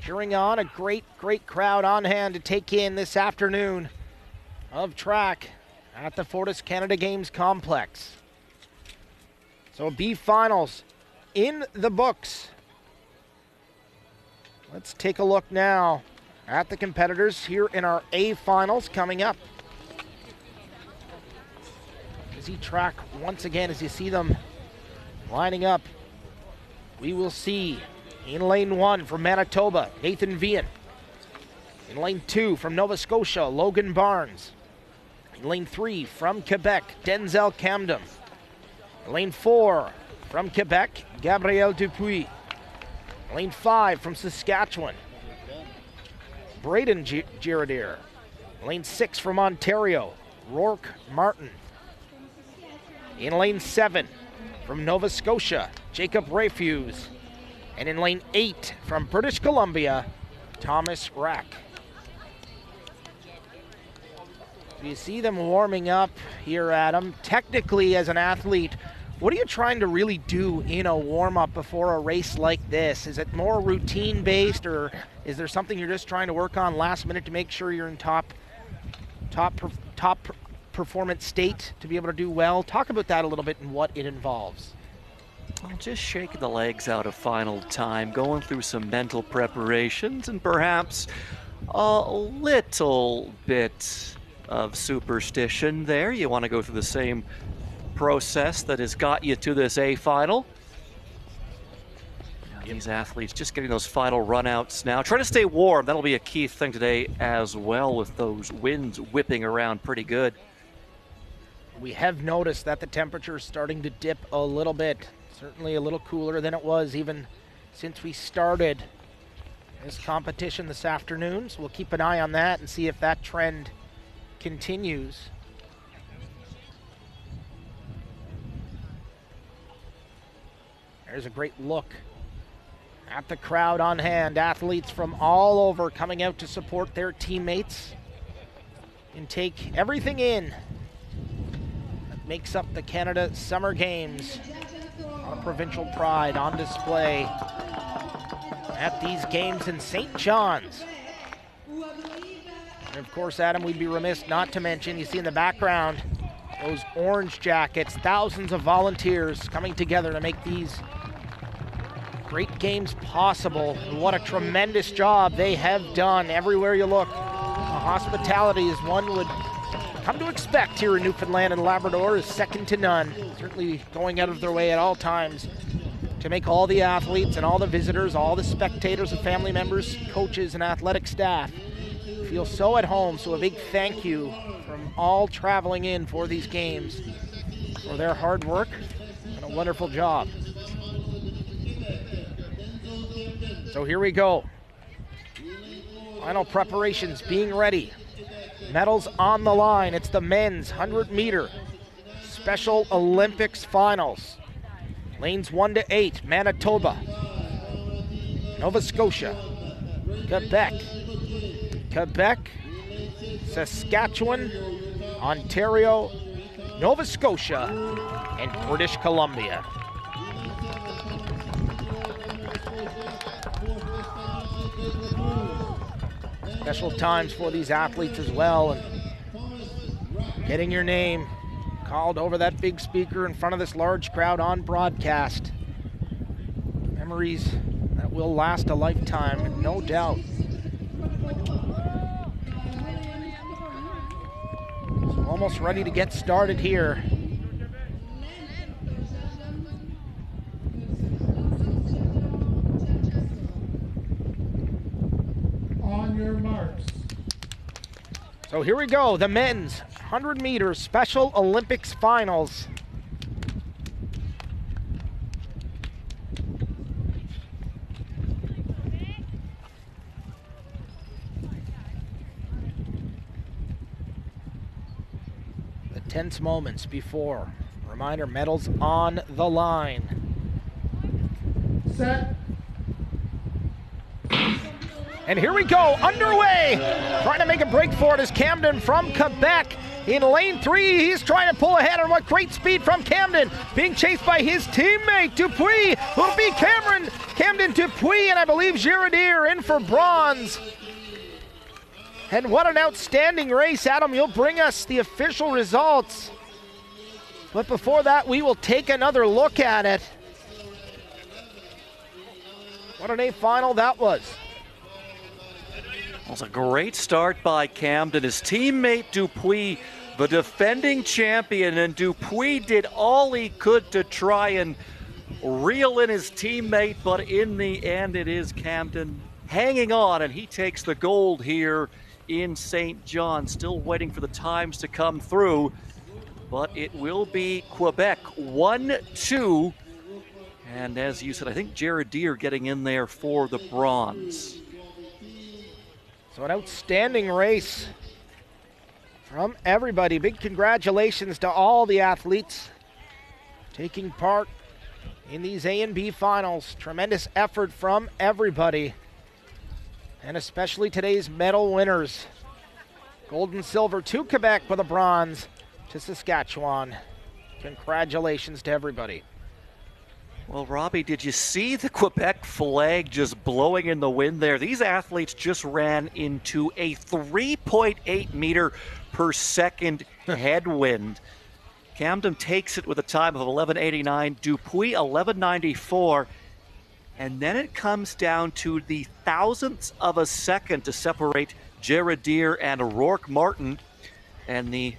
S7: cheering on. A great, great crowd on hand to take in this afternoon of track at the Fortis Canada Games Complex. So B finals in the books. Let's take a look now at the competitors here in our A finals coming up. Busy track once again as you see them lining up. We will see in lane 1 from Manitoba, Nathan Vian. In lane 2 from Nova Scotia, Logan Barnes. In lane 3 from Quebec, Denzel Camden. In lane 4 from Quebec, Gabriel Dupuis. Lane 5 from Saskatchewan, Braden Gerardier. Lane 6 from Ontario, Rourke Martin. In lane 7 from Nova Scotia, Jacob Rayfuse. And in lane 8 from British Columbia, Thomas Rack. You see them warming up here, Adam. Technically, as an athlete, what are you trying to really do in a warm-up before a race like this? Is it more routine-based, or is there something you're just trying to work on last minute to make sure you're in top performance state to be able to do well? Talk about that a little bit and what it involves.
S8: Well, just shaking the legs out of final time, going through some mental preparations, and perhaps a little bit of superstition there. You want to go through the same process that has got you to this A final. Now, these athletes just getting those final runouts now. Try to stay warm. That'll be a key thing today as well, with those winds whipping around pretty good.
S7: We have noticed that the temperature is starting to dip a little bit. Certainly a little cooler than it was even since we started this competition this afternoon. So we'll keep an eye on that and see if that trend continues. There's a great look At the crowd on hand, athletes from all over coming out to support their teammates and take everything in that makes up the Canada Summer Games. A provincial pride on display at these games in St. John's. And of course, Adam, we'd be remiss not to mention, you see in the background, those orange jackets, thousands of volunteers coming together to make these great games possible. And what a tremendous job they have done everywhere you look. The hospitality is one would come to expect here in Newfoundland and Labrador is second to none. Certainly going out of their way at all times to make all the athletes and all the visitors, all the spectators and family members, coaches and athletic staff feel so at home. So a big thank you from all traveling in for these games for their hard work and a wonderful job. So here we go. Final preparations being ready. Medals on the line. It's the men's 100-meter Special Olympics finals. Lanes 1 to 8, Manitoba, Nova Scotia, Quebec, Saskatchewan, Ontario, Nova Scotia, and British Columbia. Special times for these athletes as well, and getting your name called over that big speaker in front of this large crowd on broadcast. Memories that will last a lifetime, no doubt. So almost ready to get started here.
S11: On your marks.
S7: So here we go, the men's 100-meter Special Olympics finals. The tense moments before. Reminder, medals on the line.
S11: Set.
S7: And here we go, underway. Trying to make a break for it is Camden from Quebec. In lane 3, he's trying to pull ahead, and what great speed from Camden. Being chased by his teammate, Dupuis, who'll be Camden Dupuis, and I believe Girardier in for bronze. And what an outstanding race. Adam, you'll bring us the official results. But before that, we will take another look at it. What an A final that was.
S8: It was a great start by Camden. His teammate Dupuis, the defending champion, and Dupuis did all he could to try and reel in his teammate, but in the end it is Camden hanging on, and he takes the gold here in St. John. Still waiting for the times to come through, but it will be Quebec 1-2. And as you said, I think Girardier getting in there for the bronze.
S7: So an outstanding race from everybody. Big congratulations to all the athletes taking part in these A and B finals. Tremendous effort from everybody, and especially today's medal winners. Gold and silver to Quebec with a bronze to Saskatchewan. Congratulations to everybody.
S8: Well, Robbie, did you see the Quebec flag just blowing in the wind there? These athletes just ran into a 3.8 meter per second headwind. Camden takes it with a time of 11:89, Dupuis 11:94, and then it comes down to the thousandths of a second to separate Girardier and O'Rourke Martin, and the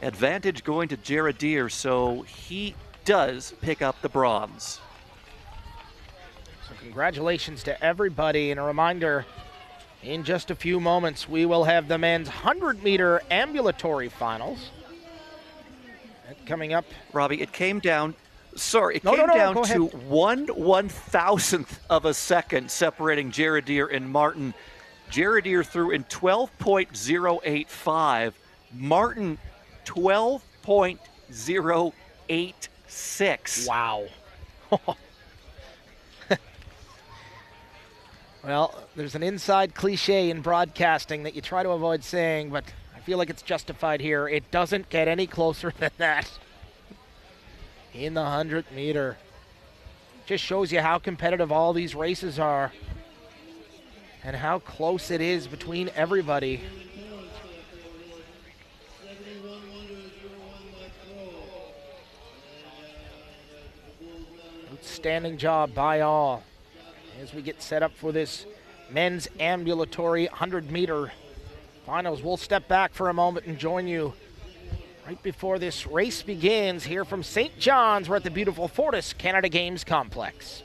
S8: advantage going to Girardier, so he does pick up the bronze.
S7: So congratulations to everybody, and a reminder, in just a few moments we will have the men's 100-meter ambulatory finals. That coming up.
S8: Robbie, it came down, came down to 1/1000th of a second separating Girardier and Martin. Girardier threw in 12.085, Martin 12.086.
S7: Wow. Well, there's an inside cliche in broadcasting that you try to avoid saying, but I feel like it's justified here. It doesn't get any closer than that. In the 100-meter. Just shows you how competitive all these races are and how close it is between everybody. Outstanding job by all as we get set up for this men's ambulatory 100-meter finals. We'll step back for a moment and join you right before this race begins here from St. John's. We're at the beautiful Fortis Canada Games Complex.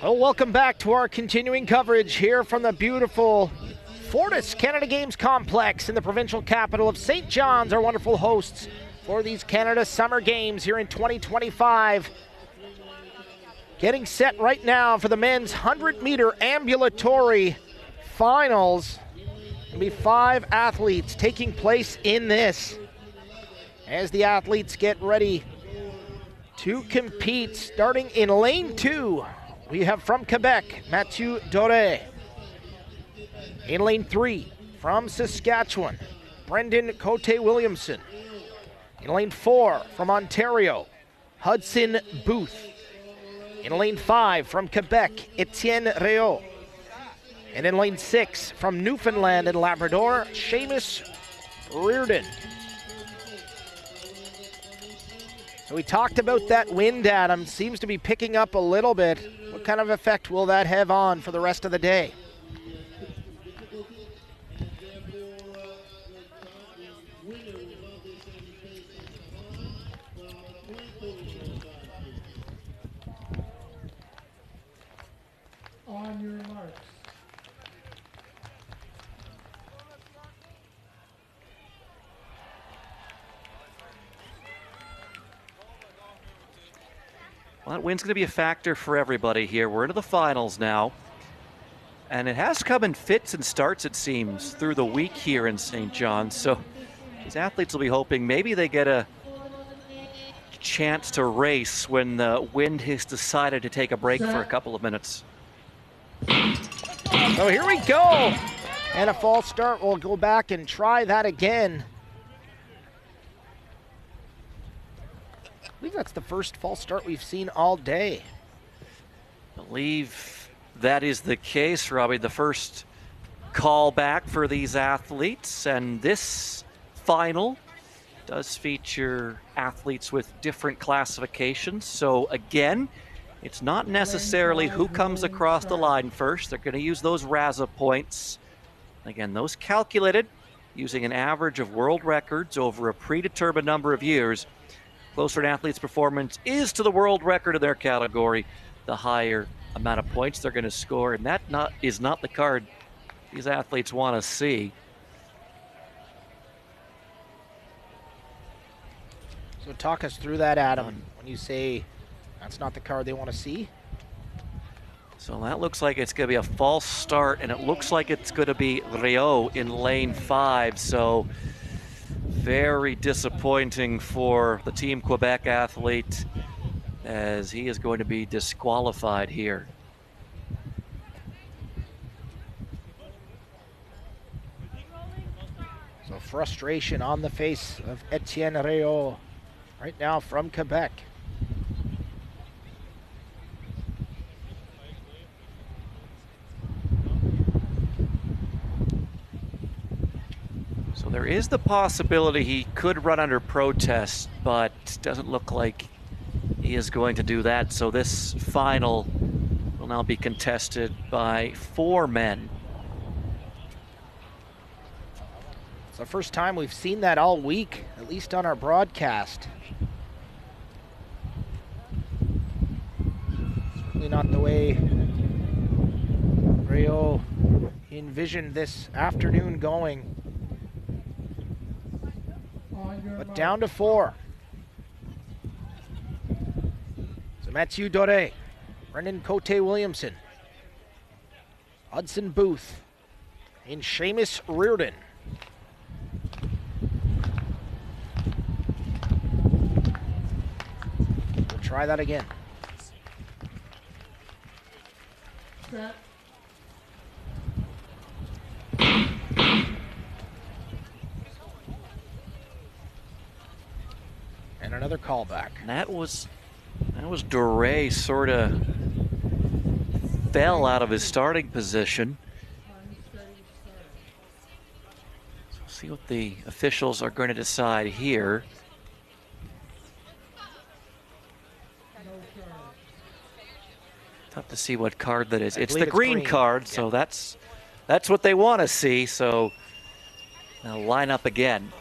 S7: Well, welcome back to our continuing coverage here from the beautiful Fortis Canada Games Complex in the provincial capital of St. John's, our wonderful hosts for these Canada Summer Games here in 2025. Getting set right now for the men's 100-meter ambulatory finals. There'll be 5 athletes taking place in this as the athletes get ready to compete. Starting in lane 2, we have from Quebec, Mathieu Doré. In lane 3, from Saskatchewan, Brendan Cote-Williamson. In lane 4, from Ontario, Hudson Booth. In lane 5, from Quebec, Etienne Réau. And in lane 6, from Newfoundland and Labrador, Seamus Reardon. So we talked about that wind, Adam. Seems to be picking up a little bit. What kind of effect will that have on for the rest of the day?
S11: On your marks.
S8: Well, that wind's going to be a factor for everybody here. We're into the finals now. And it has come in fits and starts, it seems, through the week here in St. John's. So these athletes will be hoping maybe they get a chance to race when the wind has decided to take a break for a couple of minutes.
S7: So here we go. And a false start. We'll go back and try that again. I believe that's the first false start we've seen all day.
S8: I believe that is the case, Robbie. The first call back for these athletes. And this final does feature athletes with different classifications. So again, it's not necessarily who comes across the line first. They're going to use those RASA points. Again, those calculated using an average of world records over a predetermined number of years. Closer an athlete's performance is to the world record of their category, the higher amount of points they're going to score. And that is not the card these athletes want to see.
S7: So talk us through that, Adam, when you say that's not the card they want to see.
S8: So that looks like it's going to be a false start, and it looks like it's going to be Réau in lane 5. So very disappointing for the Team Quebec athlete, as he is going to be disqualified here.
S7: So frustration on the face of Etienne Réau right now from Quebec.
S8: So there is the possibility he could run under protest, but doesn't look like he is going to do that. So this final will now be contested by 4 men.
S7: It's the first time we've seen that all week, at least on our broadcast. Certainly not the way Réau envisioned this afternoon going. But down to 4. So Mathieu Doré, Brendan Cote-Williamson, Hudson Booth, and Seamus Reardon. We'll try that again.
S11: Set.
S7: And another callback.
S8: And that was Doré sort of fell out of his starting position. So we'll see what the officials are going to decide here. Tough to see what card that is. It's the green card, so that's what they want to see. So they'll line up again.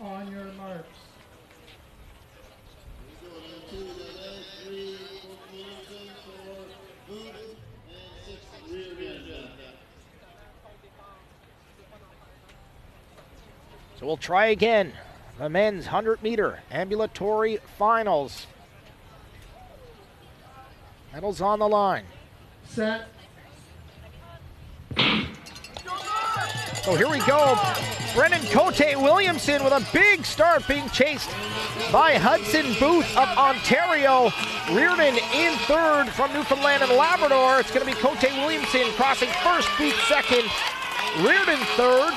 S11: on your marks.
S7: So we'll try again. The men's 100-meter ambulatory finals. Medals on the line.
S11: Set.
S7: So here we go. Brennan Cote Williamson with a big start, being chased by Hudson Booth of Ontario. Reardon in third from Newfoundland and Labrador. It's going to be Cote Williamson crossing first, Booth second, Reardon third.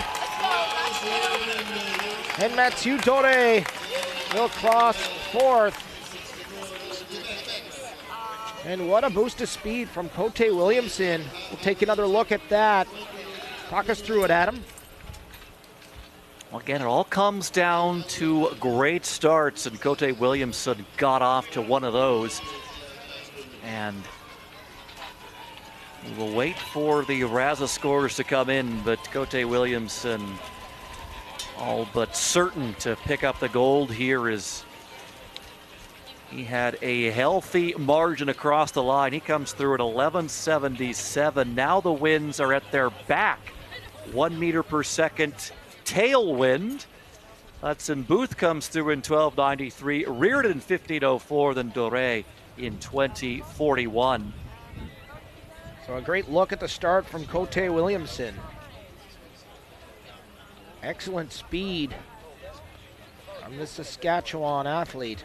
S7: And Mathieu Doré will cross fourth. And what a boost of speed from Cote Williamson. We'll take another look at that. Talk us through it, Adam.
S8: Well, again, it all comes down to great starts, and Cote Williamson got off to one of those. And we will wait for the RASA scores to come in, but Cote Williamson all but certain to pick up the gold here as he had a healthy margin across the line. He comes through at 11:77. Now the winds are at their back. 1 meter per second tailwind. Hudson Booth comes through in 12:93. Reardon 15:04. Then Doré in 20:41.
S7: So a great look at the start from Cote Williamson. Excellent speed from the Saskatchewan athlete.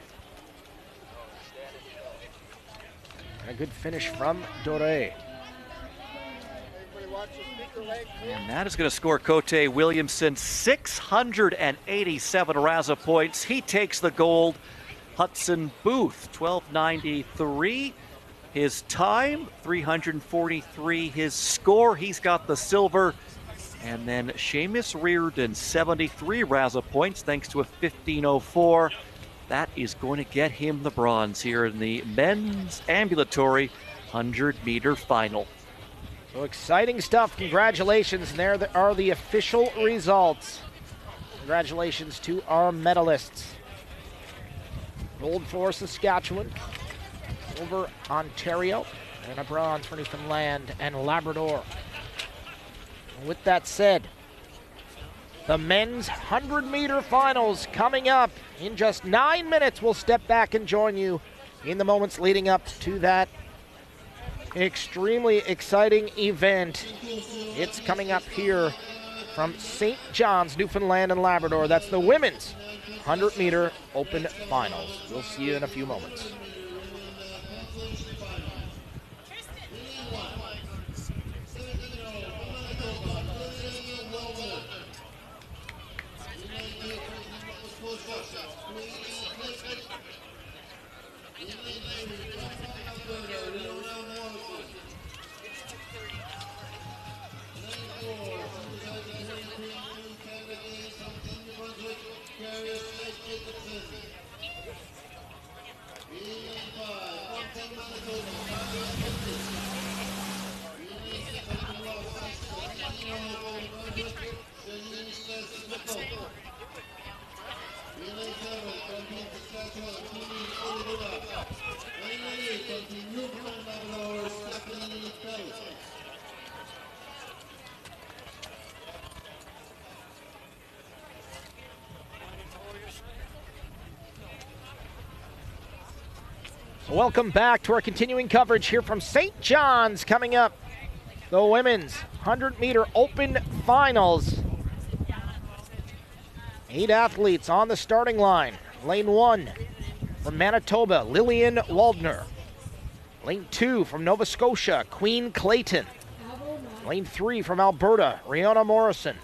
S7: And a good finish from Doré.
S8: And that is going to score Cote Williamson 687 RASA points. He takes the gold. Hudson Booth, 12:93. His time, 343. His score, he's got the silver. And then Seamus Reardon, 73 RASA points, thanks to a 15:04. That is going to get him the bronze here in the men's ambulatory 100-meter final.
S7: So exciting stuff. Congratulations. And there are the official results. Congratulations to our medalists. Gold for Saskatchewan, silver Ontario, and a bronze for Newfoundland and Labrador. And with that said, the men's 100-meter finals coming up in just 9 minutes. We'll step back and join you in the moments leading up to that extremely exciting event. It's coming up here from St. John's, Newfoundland and Labrador. That's the women's 100-meter open finals. We'll see you in a few moments. Welcome back to our continuing coverage here from St. John's. Coming up, the women's 100-meter open finals. 8 athletes on the starting line. Lane 1 from Manitoba, Lillian Waldner. Lane 2 from Nova Scotia, Queen Clayton. Lane 3 from Alberta, Rihanna Morrison.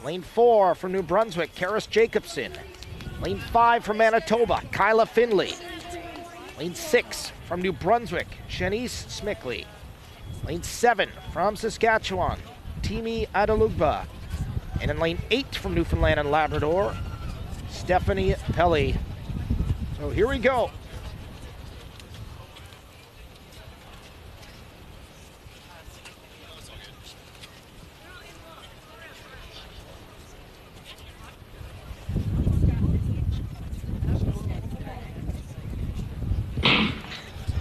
S7: Lane 4 from New Brunswick, Karis Jacobson. Lane 5 from Manitoba, Kyla Finley. Lane 6 from New Brunswick, Shanice Smickley. Lane 7 from Saskatchewan, Timi Adalugba. And in lane 8 from Newfoundland and Labrador, Stephanie Pelly. So here we go.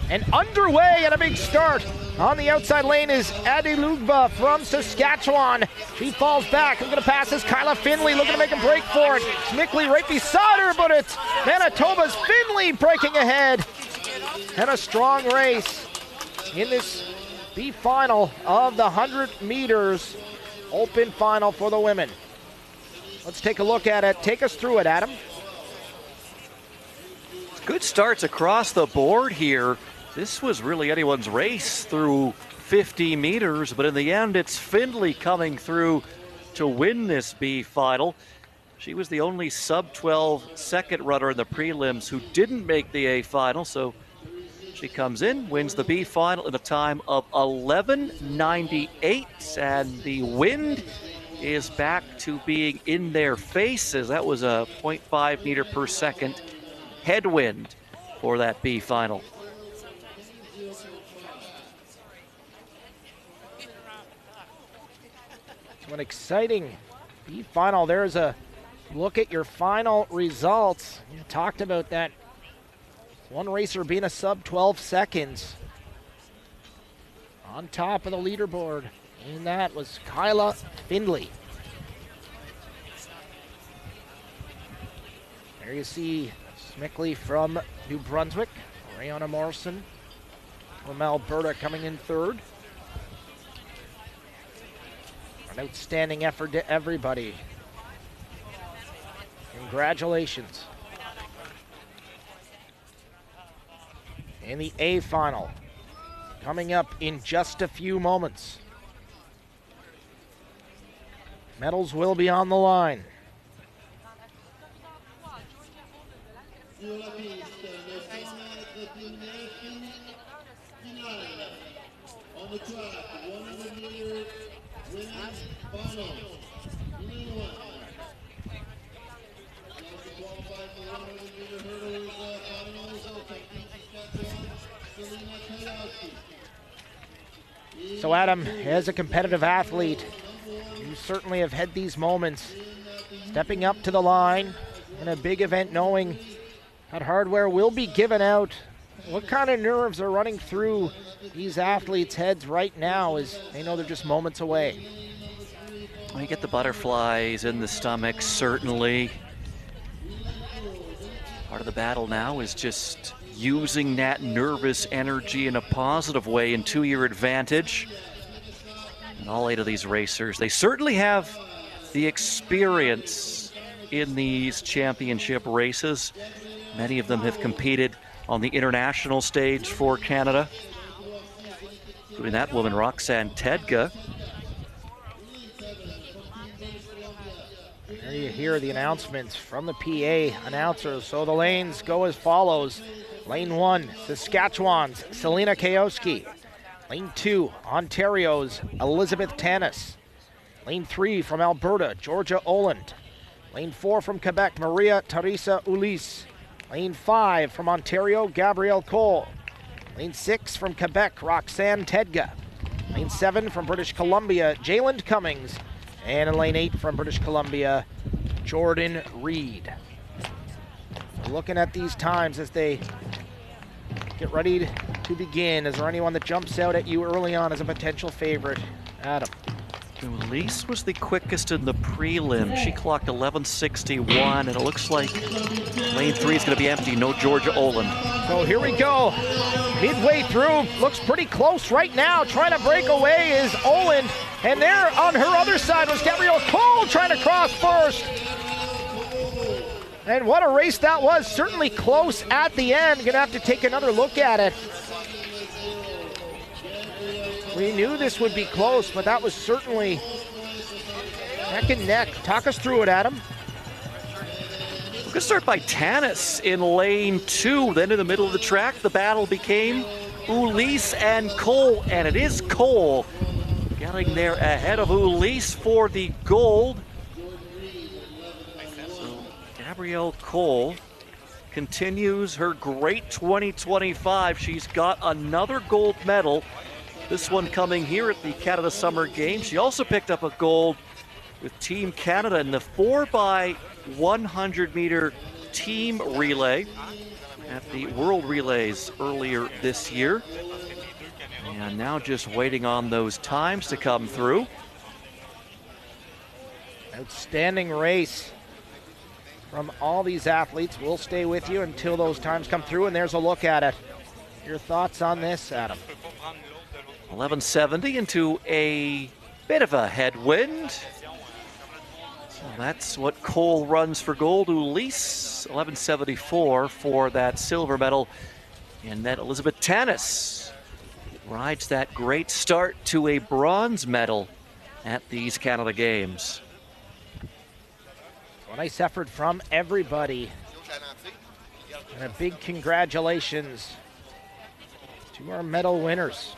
S7: And underway and a big start. On the outside lane is Adilugba from Saskatchewan. She falls back. Looking to pass is Kyla Finley, looking to make a break for it. Smickley right beside her, but it's Manitoba's Finley breaking ahead. And a strong race in this B final of the 100 meters open final for the women. Let's take a look at it. Take us through it, Adam.
S8: Good starts across the board here. This was really anyone's race through 50 meters, but in the end, it's Findlay coming through to win this B final. She was the only sub-12 second runner in the prelims who didn't make the A final, so she comes in, wins the B final in a time of 11:98, and the wind is back to being in their faces. That was a 0.5 meter per second headwind for that B final.
S7: An exciting B final. There's a look at your final results. You talked about that one racer being a sub 12 seconds. On top of the leaderboard, and that was Kyla Findlay. There you see Smickley from New Brunswick, Rihanna Morrison from Alberta coming in third. An outstanding effort to everybody. Congratulations. In the A final, coming up in just a few moments. Medals will be on the line.
S11: On the track, 100 meter women's final.
S7: So Adam, as a competitive athlete, you certainly have had these moments, stepping up to the line in a big event, knowing that hardware will be given out. What kind of nerves are running through these athletes' heads right now as they know they're just moments away?
S8: Well, you get the butterflies in the stomach, certainly. Part of the battle now is just using that nervous energy in a positive way and to your advantage. And all 8 of these racers, they certainly have the experience in these championship races. Many of them have competed on the international stage for Canada, including that woman, Roxanne Tedga.
S7: There you hear the announcements from the PA announcers. So the lanes go as follows. Lane 1, Saskatchewan's Selena Kioski. Lane 2, Ontario's Elizabeth Tanis. Lane 3 from Alberta, Georgia Oland. Lane 4 from Quebec, Maria Teresa Ulysse. Lane 5 from Ontario, Gabrielle Cole. Lane 6 from Quebec, Roxanne Tedga. Lane 7 from British Columbia, Jayland Cummings. And in lane 8 from British Columbia, Jordan Reed. Looking at these times as they get ready to begin, is there anyone that jumps out at you early on as a potential favorite? Adam.
S8: Ulysse was the quickest in the prelim. She clocked 11:61, and it looks like lane 3 is going to be empty. No Georgia Oland.
S7: So here we go. Midway through, looks pretty close right now. Trying to break away is Oland, and there on her other side was Gabrielle Cole trying to cross first. And what a race that was. Certainly close at the end. Gonna have to take another look at it. We knew this would be close, but that was certainly neck and neck. Talk us through it, Adam.
S8: We're going to start by Tanis in lane 2. Then in the middle of the track, the battle became Ulysse and Cole. And it is Cole getting there ahead of Ulysse for the gold. So Gabrielle Cole continues her great 2025. She's got another gold medal. This one coming here at the Canada Summer Games. She also picked up a gold with Team Canada in the 4x100 meter team relay at the World Relays earlier this year. And now just waiting on those times to come through.
S7: Outstanding race from all these athletes. We'll stay with you until those times come through, and there's a look at it. Your thoughts on this, Adam?
S8: 1170 into a bit of a headwind. So that's what Cole runs for gold. Ulysse, 1174 for that silver medal. And then Elizabeth Tanis rides that great start to a bronze medal at these Canada Games.
S7: A nice effort from everybody. And a big congratulations to our medal winners.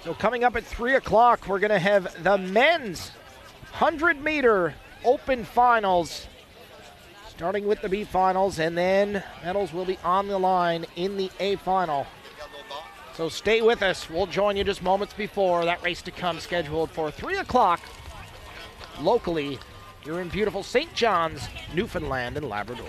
S7: So coming up at 3 o'clock, we're going to have the men's 100-meter open finals, starting with the B finals, and then medals will be on the line in the A final. So stay with us. We'll join you just moments before that race to come, scheduled for 3 o'clock locally here in beautiful St. John's, Newfoundland and Labrador.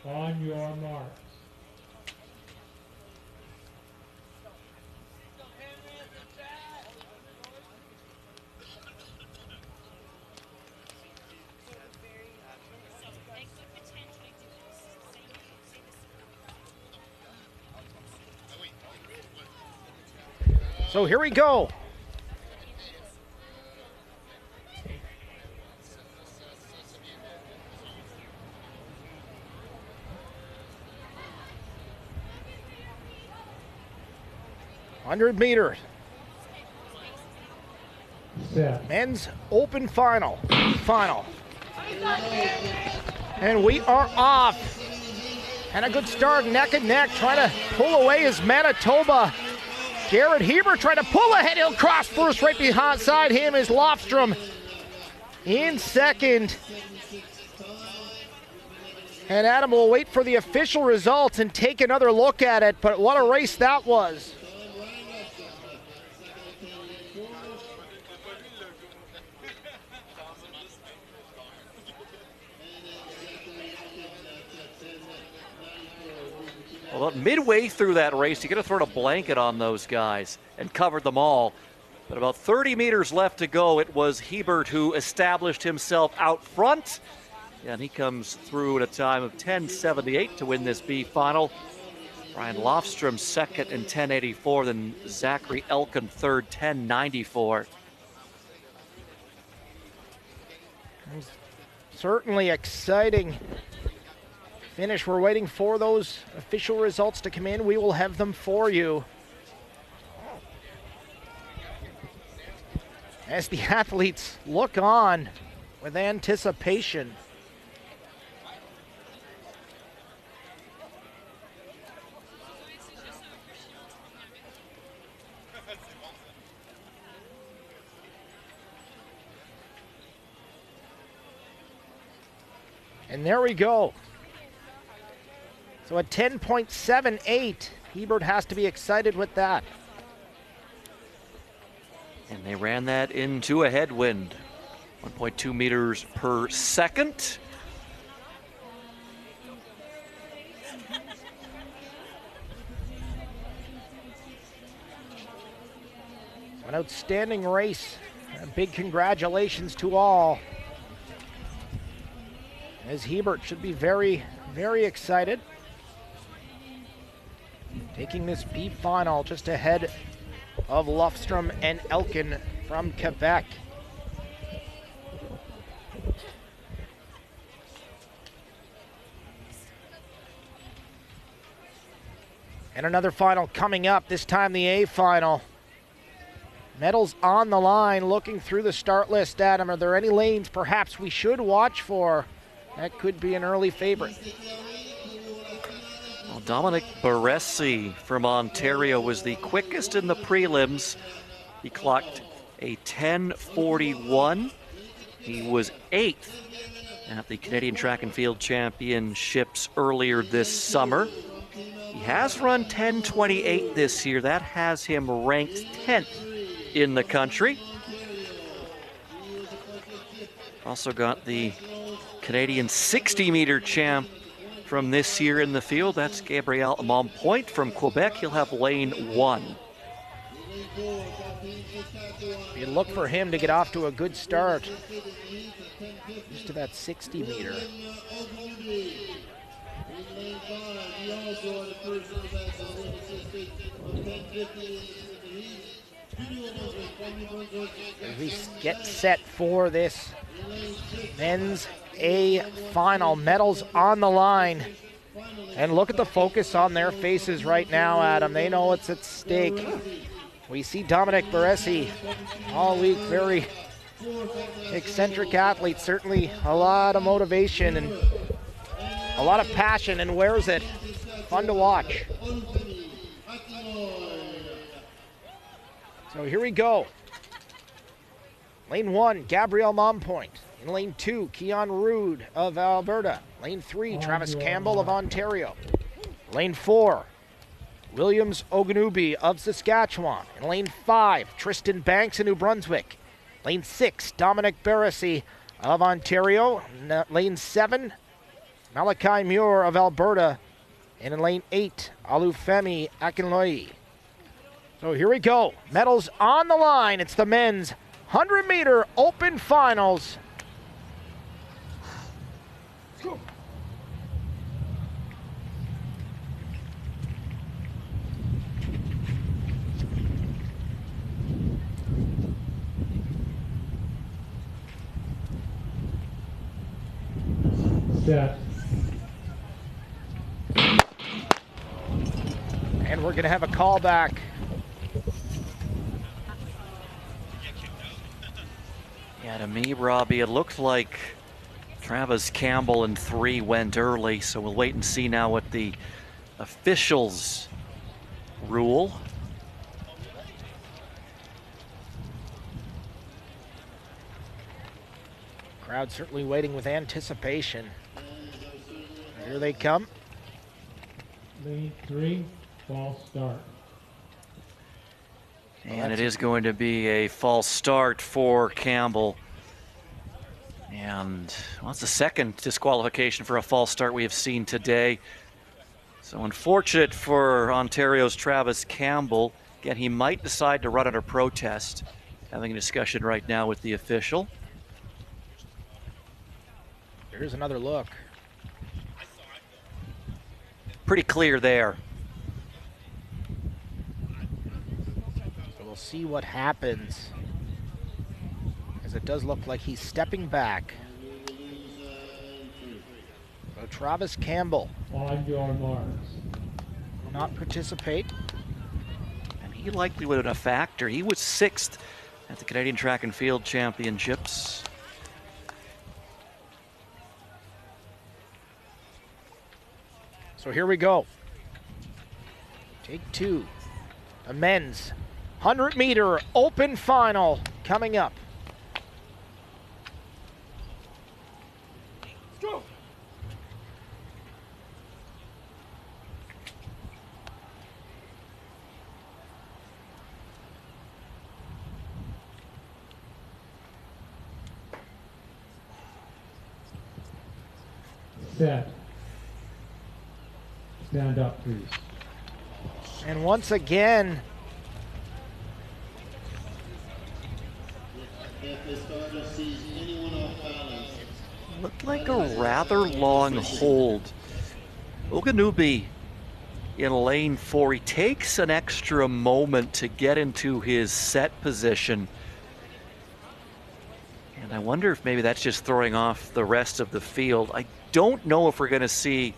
S12: On your marks.
S7: So here we go. $100 meters. Men's open final. And we are off. And a good start, neck and neck, trying to pull away is Manitoba. Jared Heber trying to pull ahead. He'll cross first. Right beside him is Lofstrom in second. And Adam will wait for the official results and take another look at it. But what a race that was.
S8: Well, midway through that race, you could have thrown a blanket on those guys and covered them all. But about 30 meters left to go, it was Hebert who established himself out front. And he comes through at a time of 10:78 to win this B final. Brian Lofstrom second in 10:84, then Zachary Elkin third, 10:94.
S7: Certainly exciting finish. We're waiting for those official results to come in. We will have them for you. As the athletes look on with anticipation. And there we go. So a 10.78, Hebert has to be excited with that.
S8: And they ran that into a headwind, 1.2 meters per second.
S7: An outstanding race. A big congratulations to all. As Hebert should be very, very excited. Taking this B final just ahead of Lofstrom and Elkin from Quebec. And another final coming up, this time the A final. Medals on the line, looking through the start list, Adam. Are there any lanes perhaps we should watch for? That could be an early favorite.
S8: Well, Dominic Baresi from Ontario was the quickest in the prelims. He clocked a 10:41. He was 8th at the Canadian Track and Field Championships earlier this summer. He has run 10:28 this year. That has him ranked 10th in the country. Also got the Canadian 60-meter champ from this year in the field. That's Gabriel Monpoint from Quebec. He'll have lane 1.
S7: You look for him to get off to a good start. Just to that 60-meter. As we get set for this men's A final, medals on the line. And look at the focus on their faces right now, Adam. They know it's at stake. We see Dominic Baresi all week, very eccentric athlete, certainly a lot of motivation and a lot of passion, and wears it. Fun to watch. So here we go. Lane 1, Gabriel Monpoint. In lane 2, Keon Rude of Alberta. Lane 3, Travis Campbell of Ontario. Lane 4, Williams Oganubi of Saskatchewan. In lane 5, Tristan Banks of New Brunswick. Lane 6, Dominic Baresi of Ontario. Lane 7, Malachi Muir of Alberta. And in lane 8, Olufemi Akinloyi. So here we go. Medals on the line. It's the men's 100-meter open finals.
S12: Set.
S7: And we're going to have a callback.
S8: Yeah, to me, Robbie, it looked like Travis Campbell and 3 went early, so we'll wait and see now what the officials rule.
S7: Crowd certainly waiting with anticipation. Here they come.
S12: Lane 3, false start.
S8: And it is going to be a false start for Campbell. And well, it's the second disqualification for a false start we have seen today. So unfortunate for Ontario's Travis Campbell. Again, he might decide to run under protest. Having a discussion right now with the official.
S7: Here's another look.
S8: Pretty clear there.
S7: So we'll see what happens, as it does look like he's stepping back. So Travis Campbell
S12: On your marks.
S7: will not participate.
S8: And he likely would have been a factor. He was 6th at the Canadian Track and Field Championships.
S7: So here we go. Take 2. The men's 100-meter open final coming up.
S12: Set. Stand up, please.
S7: And once again,
S11: If the starter sees anyone off balance,
S8: Looked like a rather long hold. Oganubi in lane 4. He takes an extra moment to get into his set position. And I wonder if maybe that's just throwing off the rest of the field. I don't know if we're going to see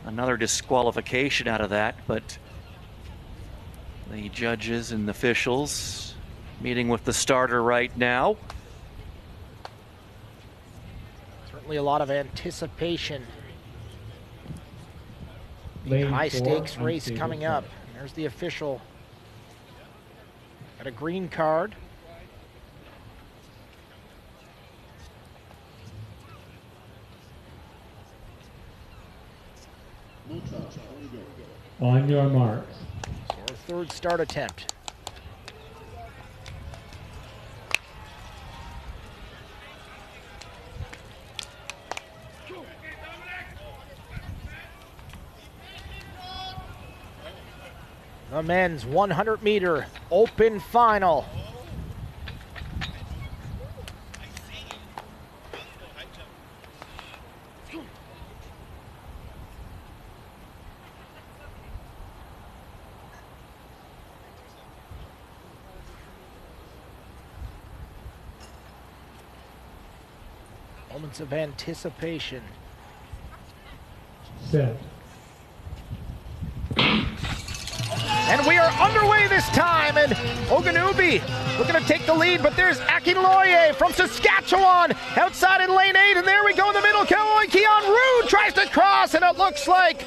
S8: another disqualification out of that, but the judges and officials meeting with the starter right now.
S7: certainly a lot of anticipation.
S12: Lane
S7: High
S12: 4,
S7: stakes race
S12: unstable
S7: coming
S12: start.
S7: up. There's the official. Got a green card.
S12: On your marks.
S7: So our third start attempt. The men's 100-meter open final. Moments of anticipation.
S12: Set.
S7: And we are underway this time, and Oganubi looking to take the lead, but there's Akinloye from Saskatchewan outside in lane 8, and there we go in the middle. Keon Rude tries to cross, and it looks like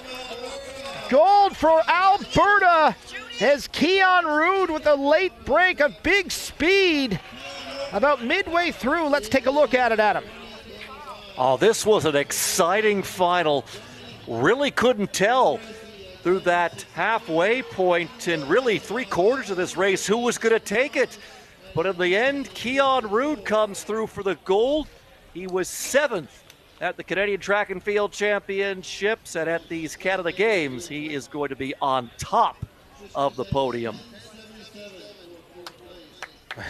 S7: gold for Alberta as Keon Rude with a late break of big speed about midway through. Let's take a look at it, Adam.
S8: Oh, this was an exciting final. Really couldn't tell through that halfway point and really 3/4 of this race who was going to take it. But in the end, Keon Rude comes through for the gold. He was 7th at the Canadian Track and Field Championships, and at these Canada Games, he is going to be on top of the podium.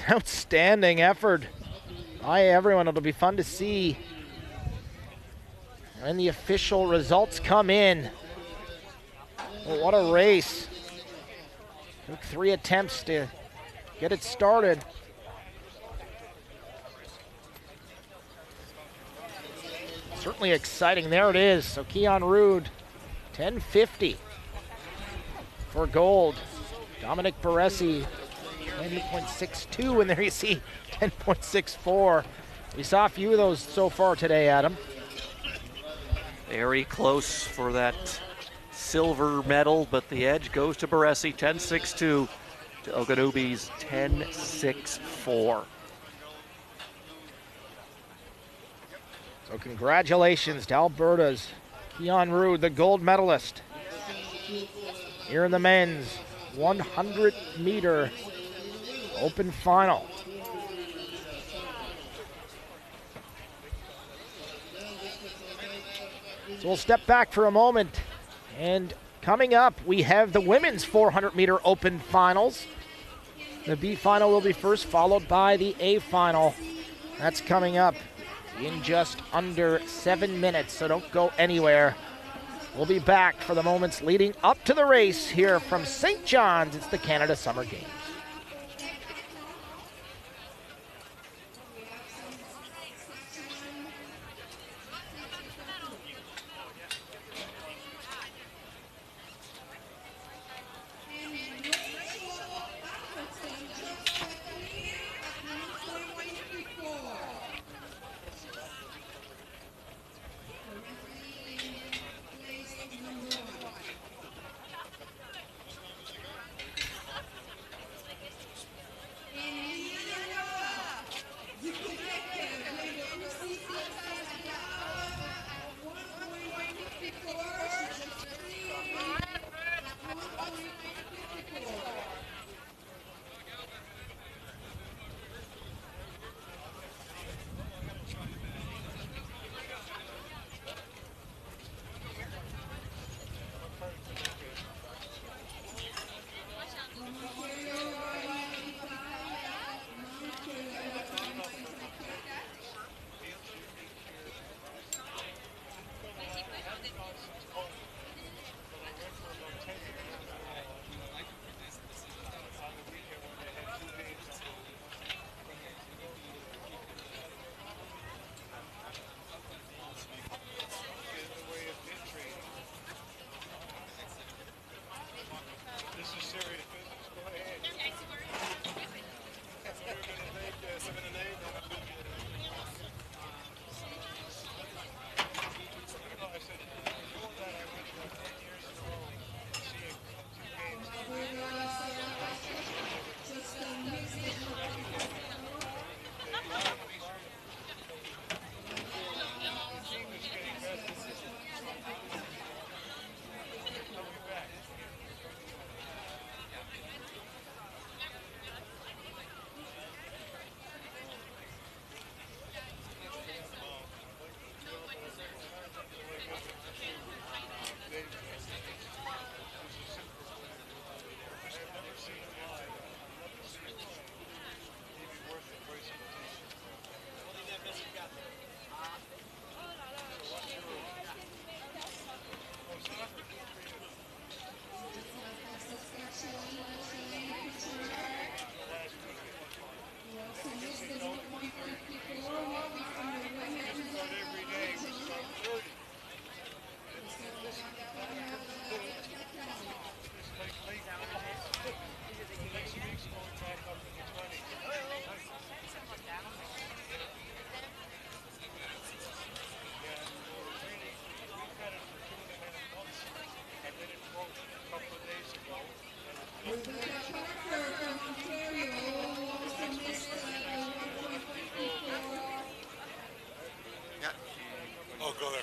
S7: Outstanding effort by everyone. It'll be fun to see when the official results come in. Well, what a race. Took 3 attempts to get it started. certainly exciting. There it is. So Keon Rude, 10:50 for gold. Dominic Baresi, 10.62, and there you see 10.64. We saw a few of those so far today, Adam.
S8: Very close for that silver medal, but the edge goes to Baresi, 10.62 to Oganubi's 10.64.
S7: So congratulations to Alberta's Keon Rude, the gold medalist. Here in the men's 100-meter open final. So we'll step back for a moment. And coming up, we have the women's 400-meter open finals. The B final will be first, followed by the A final. That's coming up in just under 7 minutes, so don't go anywhere. We'll be back for the moments leading up to the race here from St. John's. It's the Canada Summer Games.
S13: Oh, go there.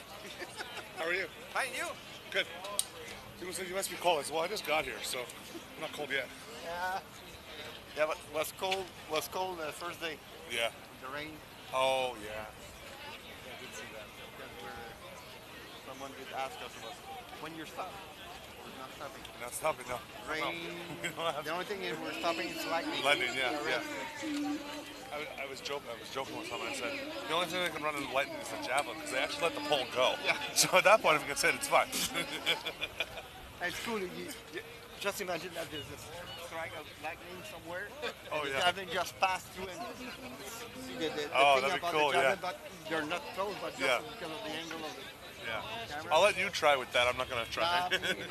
S13: How are you? Fine, you? Good. People said you must be cold. I said, well, I just got here, so I'm not cold yet.
S14: Yeah, but was cold the first day.
S13: Yeah.
S14: The rain.
S13: Oh, yeah.
S14: I did see that. Someone did ask us about when you're stopping. We're not stopping.
S13: You're not stopping, no.
S14: Rain. The only thing is we're stopping is lightning.
S13: Lightning, yeah. I was joking with someone. I said, the only thing that can run in lightning is the javelin, because they actually let the pole go.
S14: Yeah.
S13: So at that point, if it gets hit, it's fine.
S14: At school, you just imagine that there's a strike of lightning somewhere.
S13: Oh,
S14: and
S13: yeah.
S14: the javelin just passed through and see the thing
S13: that'd be
S14: about
S13: cool,
S14: the javelin,
S13: yeah.
S14: but they're not close, but just
S13: Yeah.
S14: because of the angle of it.
S13: Yeah.
S14: Camera.
S13: I'll let you try with that. I'm not going to try.
S14: Nah, me neither.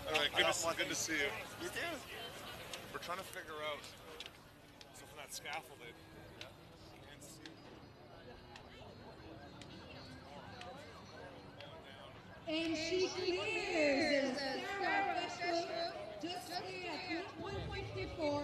S13: All right, good to see you.
S14: You too.
S13: We're trying to figure out, so for that scaffolding, and see.
S9: And she clears. Sarah Bishop just cleared at 1.54.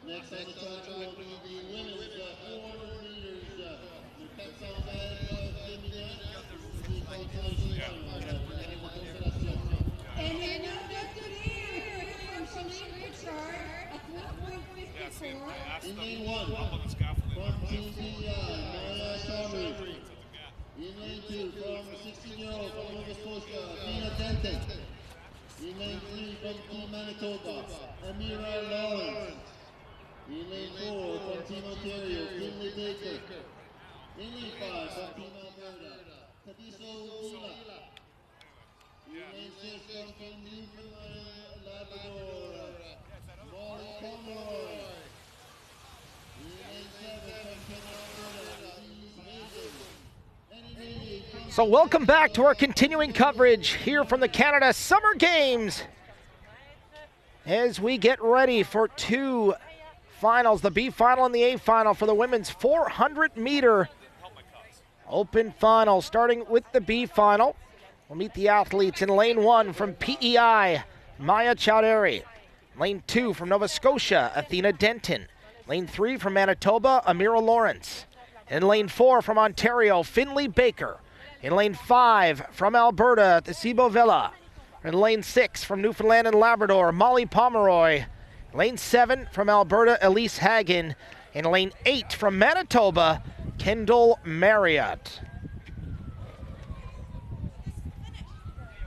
S11: Next on the track will be the women's 400 meters. The heptathlon féminin.
S9: And another clear from Shalane Richard at 1.54.
S11: In lane 1, from Team PEI, Maria Chalmers. In lane 2, from 16-year-old from Nova Scotia, Tina Denton. In lane 3, from Team Manitoba, Amira Lawrence. In lane 4, from Team Ontario, Finley Baker. In lane 5, from Team Alberta, Tabiso Vila. In lane 6, from Newfoundland and Labrador, Molly Conroy. In lane 7, from Alberta, Steve Hagan. And in lane 8,
S7: So welcome back to our continuing coverage here from the Canada Summer Games as we get ready for two finals, the B final and the A final for the women's 400 meter open final. Starting with the B final, we'll meet the athletes in lane 1 from PEI, Maya Chowdhury. Lane 2 from Nova Scotia, Athena Denton. Lane 3 from Manitoba, Amira Lawrence. In lane 4 from Ontario, Finley Baker. In lane 5 from Alberta, Tasibo Villa. In lane 6 from Newfoundland and Labrador, Molly Pomeroy. Lane 7 from Alberta, Elise Hagen. In lane 8 from Manitoba, Kendall Marriott.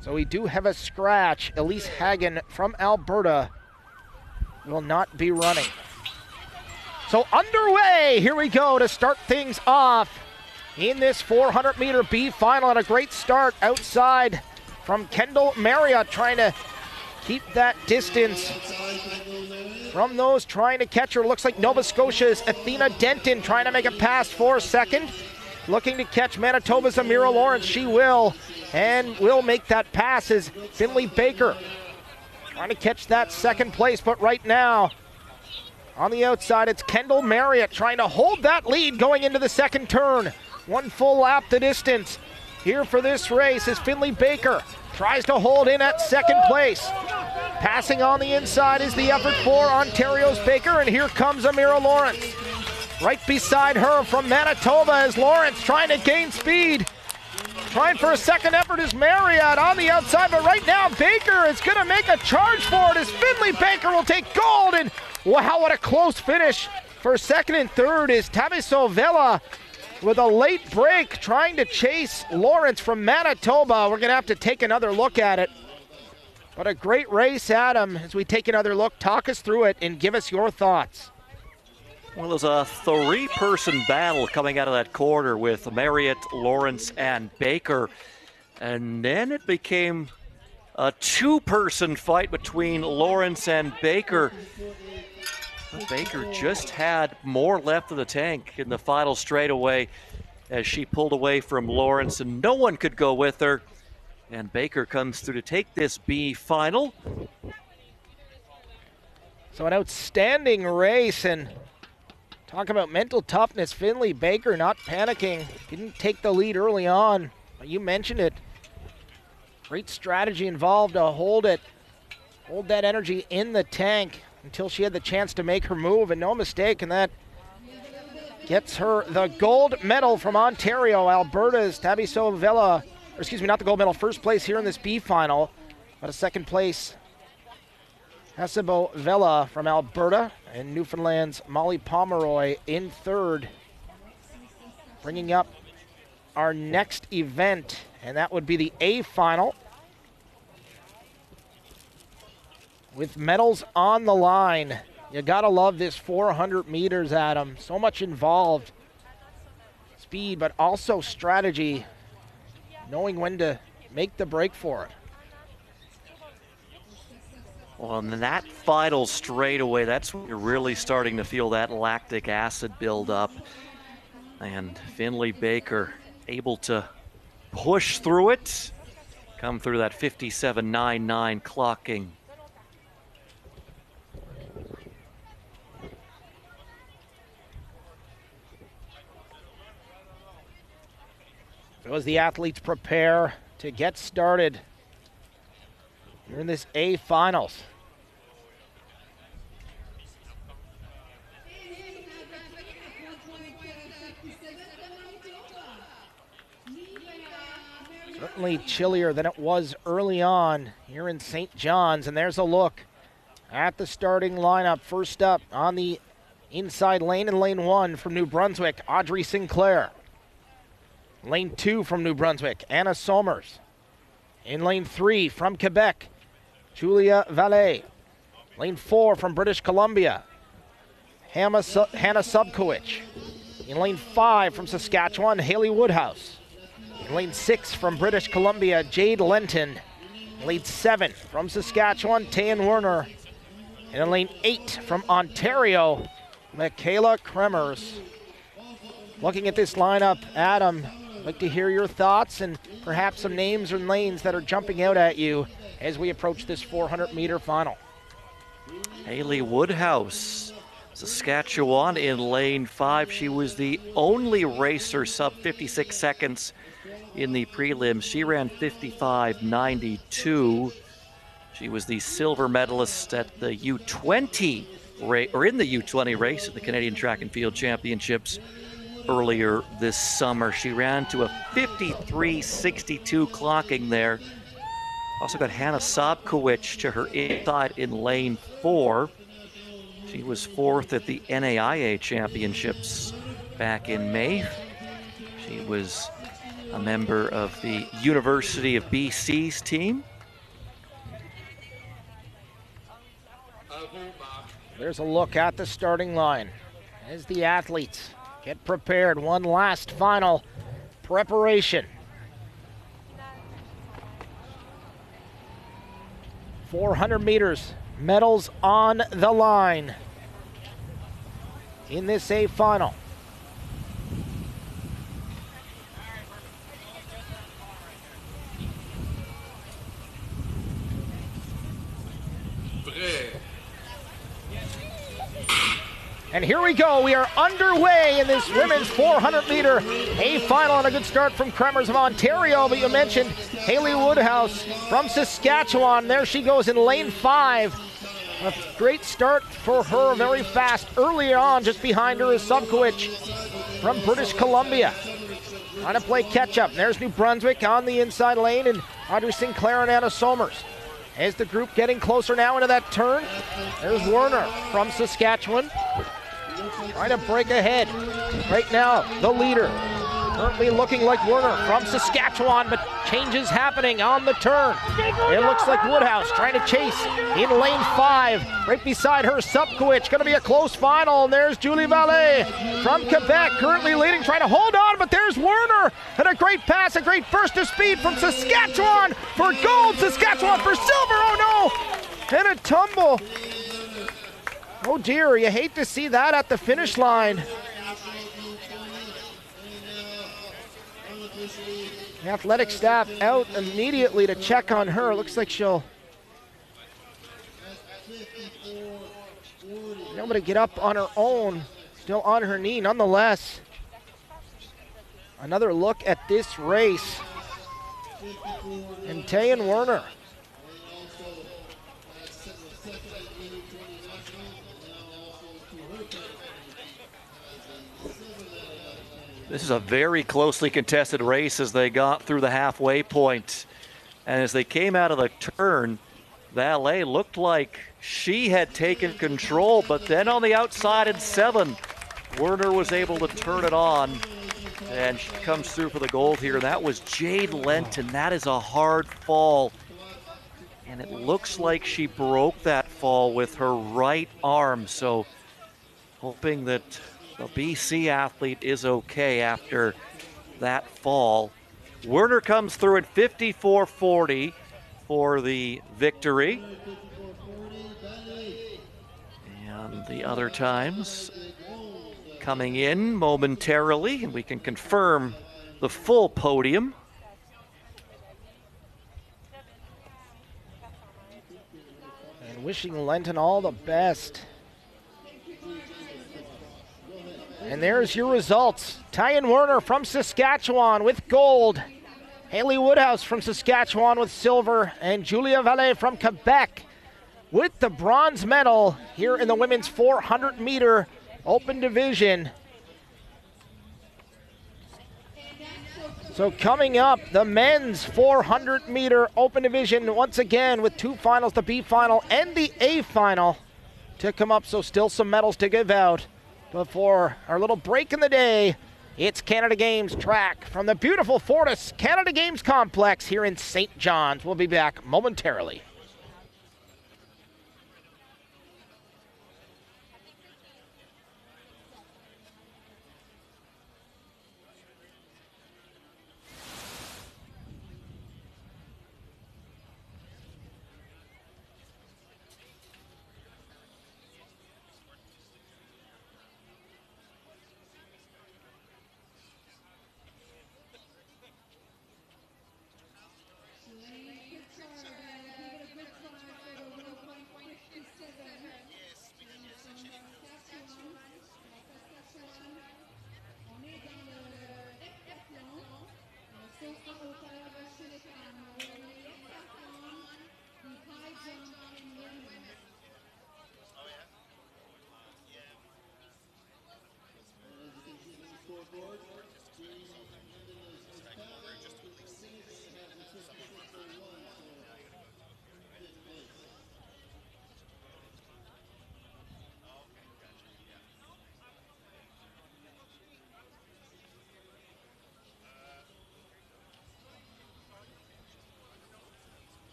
S7: So we do have a scratch. Elise Hagen from Alberta will not be running. So underway, here we go to start things off in this 400 meter B final, and a great start outside from Kendall Marriott, trying to keep that distance from those trying to catch her. Looks like Nova Scotia's Athena Denton trying to make a pass for second. Looking to catch Manitoba's Amira Lawrence. She will, and will make that pass as Finley Baker trying to catch that second place. But right now, on the outside, it's Kendall Marriott trying to hold that lead going into the second turn. One full lap the distance here for this race as Finley Baker tries to hold in at second place. Passing on the inside is the effort for Ontario's Baker, and here comes Amira Lawrence. Right beside her from Manitoba is Lawrence trying to gain speed. Trying for a second effort is Marriott on the outside, but right now Baker is going to make a charge for it as Finley Baker will take gold. And wow, what a close finish for second and third is Tabiso Villa with a late break trying to chase Lawrence from Manitoba. We're going to have to take another look at it. But a great race, Adam, as we take another look. Talk us through it and give us your thoughts.
S8: Well, there's a three-person battle coming out of that quarter with Marriott, Lawrence, and Baker. And then it became a two-person fight between Lawrence and Baker. But Baker just had more left of the tank in the final straightaway as she pulled away from Lawrence, and no one could go with her. And Baker comes through to take this B final.
S7: So an outstanding race, and talk about mental toughness. Finley Baker not panicking, didn't take the lead early on. But you mentioned it. Great strategy involved to hold that energy in the tank until she had the chance to make her move, and no mistake, and that gets her the gold medal from Ontario. Alberta's Tabiso Villa, or excuse me, not the gold medal, first place here in this B final, but a second place Tasibo Villa from Alberta. And Newfoundland's Molly Pomeroy in third. Bringing up our next event, and that would be the A final. With medals on the line. You gotta love this 400 meters, Adam. So much involved. Speed, but also strategy. Knowing when to make the break for it.
S8: Well, and that final straightaway, that's when you're really starting to feel that lactic acid build up. And Finley Baker able to push through it, come through that 57.99 clocking.
S7: So as the athletes prepare to get started, you're in this A finals. Certainly chillier than it was early on here in St. John's, and there's a look at the starting lineup. First up on the inside lane in lane 1 from New Brunswick, Audrey Sinclair. Lane 2 from New Brunswick, Anna Somers. In lane 3 from Quebec, Julia Vallée. Lane 4 from British Columbia, Hannah Subkowicz. In lane 5 from Saskatchewan, Haley Woodhouse. In lane 6 from British Columbia, Jade Lenton. Lane 7 from Saskatchewan, Tayan Werner. And in lane 8 from Ontario, Michaela Kremers. Looking at this lineup, Adam, I'd like to hear your thoughts and perhaps some names and lanes that are jumping out at you as we approach this 400-meter final.
S8: Haley Woodhouse, Saskatchewan in lane 5. She was the only racer sub 56 seconds in the prelims. She ran 55.92. She was the silver medalist at the U20 in the U20 race at the Canadian Track and Field Championships earlier this summer. She ran to a 53.62 clocking there. Also got Hannah Sobkowicz to her inside in lane 4. She was 4th at the NAIA Championships back in May. She was a member of the University of BC's team.
S7: There's a look at the starting line as the athletes get prepared. One last final preparation. 400 meters, medals on the line in this A final. And here we go. We are underway in this women's 400-meter A final, and a good start from Kremers of Ontario. But you mentioned Haley Woodhouse from Saskatchewan. There she goes in lane 5. A great start for her, very fast. Early on, just behind her is Subkowicz from British Columbia. Trying to play catch-up. There's New Brunswick on the inside lane, and Audrey Sinclair and Anna Somers. As the group getting closer now into that turn, there's Werner from Saskatchewan. Trying to break ahead. Right now, the leader. Currently looking like Werner from Saskatchewan, but changes happening on the turn. It looks like Woodhouse trying to chase in lane 5. Right beside her, Subkowicz. Going to be a close final. And there's Julie Vallée from Quebec, currently leading, trying to hold on, but there's Werner. And a great pass, a great burst of speed from Saskatchewan for gold. Saskatchewan for silver. Oh no! And a tumble. Oh dear, you hate to see that at the finish line. The athletic staff out immediately to check on her. Looks like she'll be able to get up on her own, still on her knee nonetheless. Another look at this race. And Tayan Werner.
S8: This is a very closely contested race as they got through the halfway point. And as they came out of the turn, Vallée looked like she had taken control, but then on the outside in 7, Werner was able to turn it on, and she comes through for the gold here. That was Jade Lenton. That is a hard fall, and it looks like she broke that fall with her right arm, so hoping that the BC athlete is okay after that fall. Werner comes through at 54.40 for the victory. And the other times coming in momentarily, and we can confirm the full podium.
S7: And wishing Lenton all the best. And there's your results. Tyan Werner from Saskatchewan with gold. Haley Woodhouse from Saskatchewan with silver. And Julia Vallée from Quebec with the bronze medal here in the women's 400-meter open division. So coming up, the men's 400-meter open division once again with 2 finals, the B final and the A final to come up. So still some medals to give out. Before our little break in the day, it's Canada Games track from the beautiful Fortis Canada Games Complex here in St. John's. We'll be back momentarily.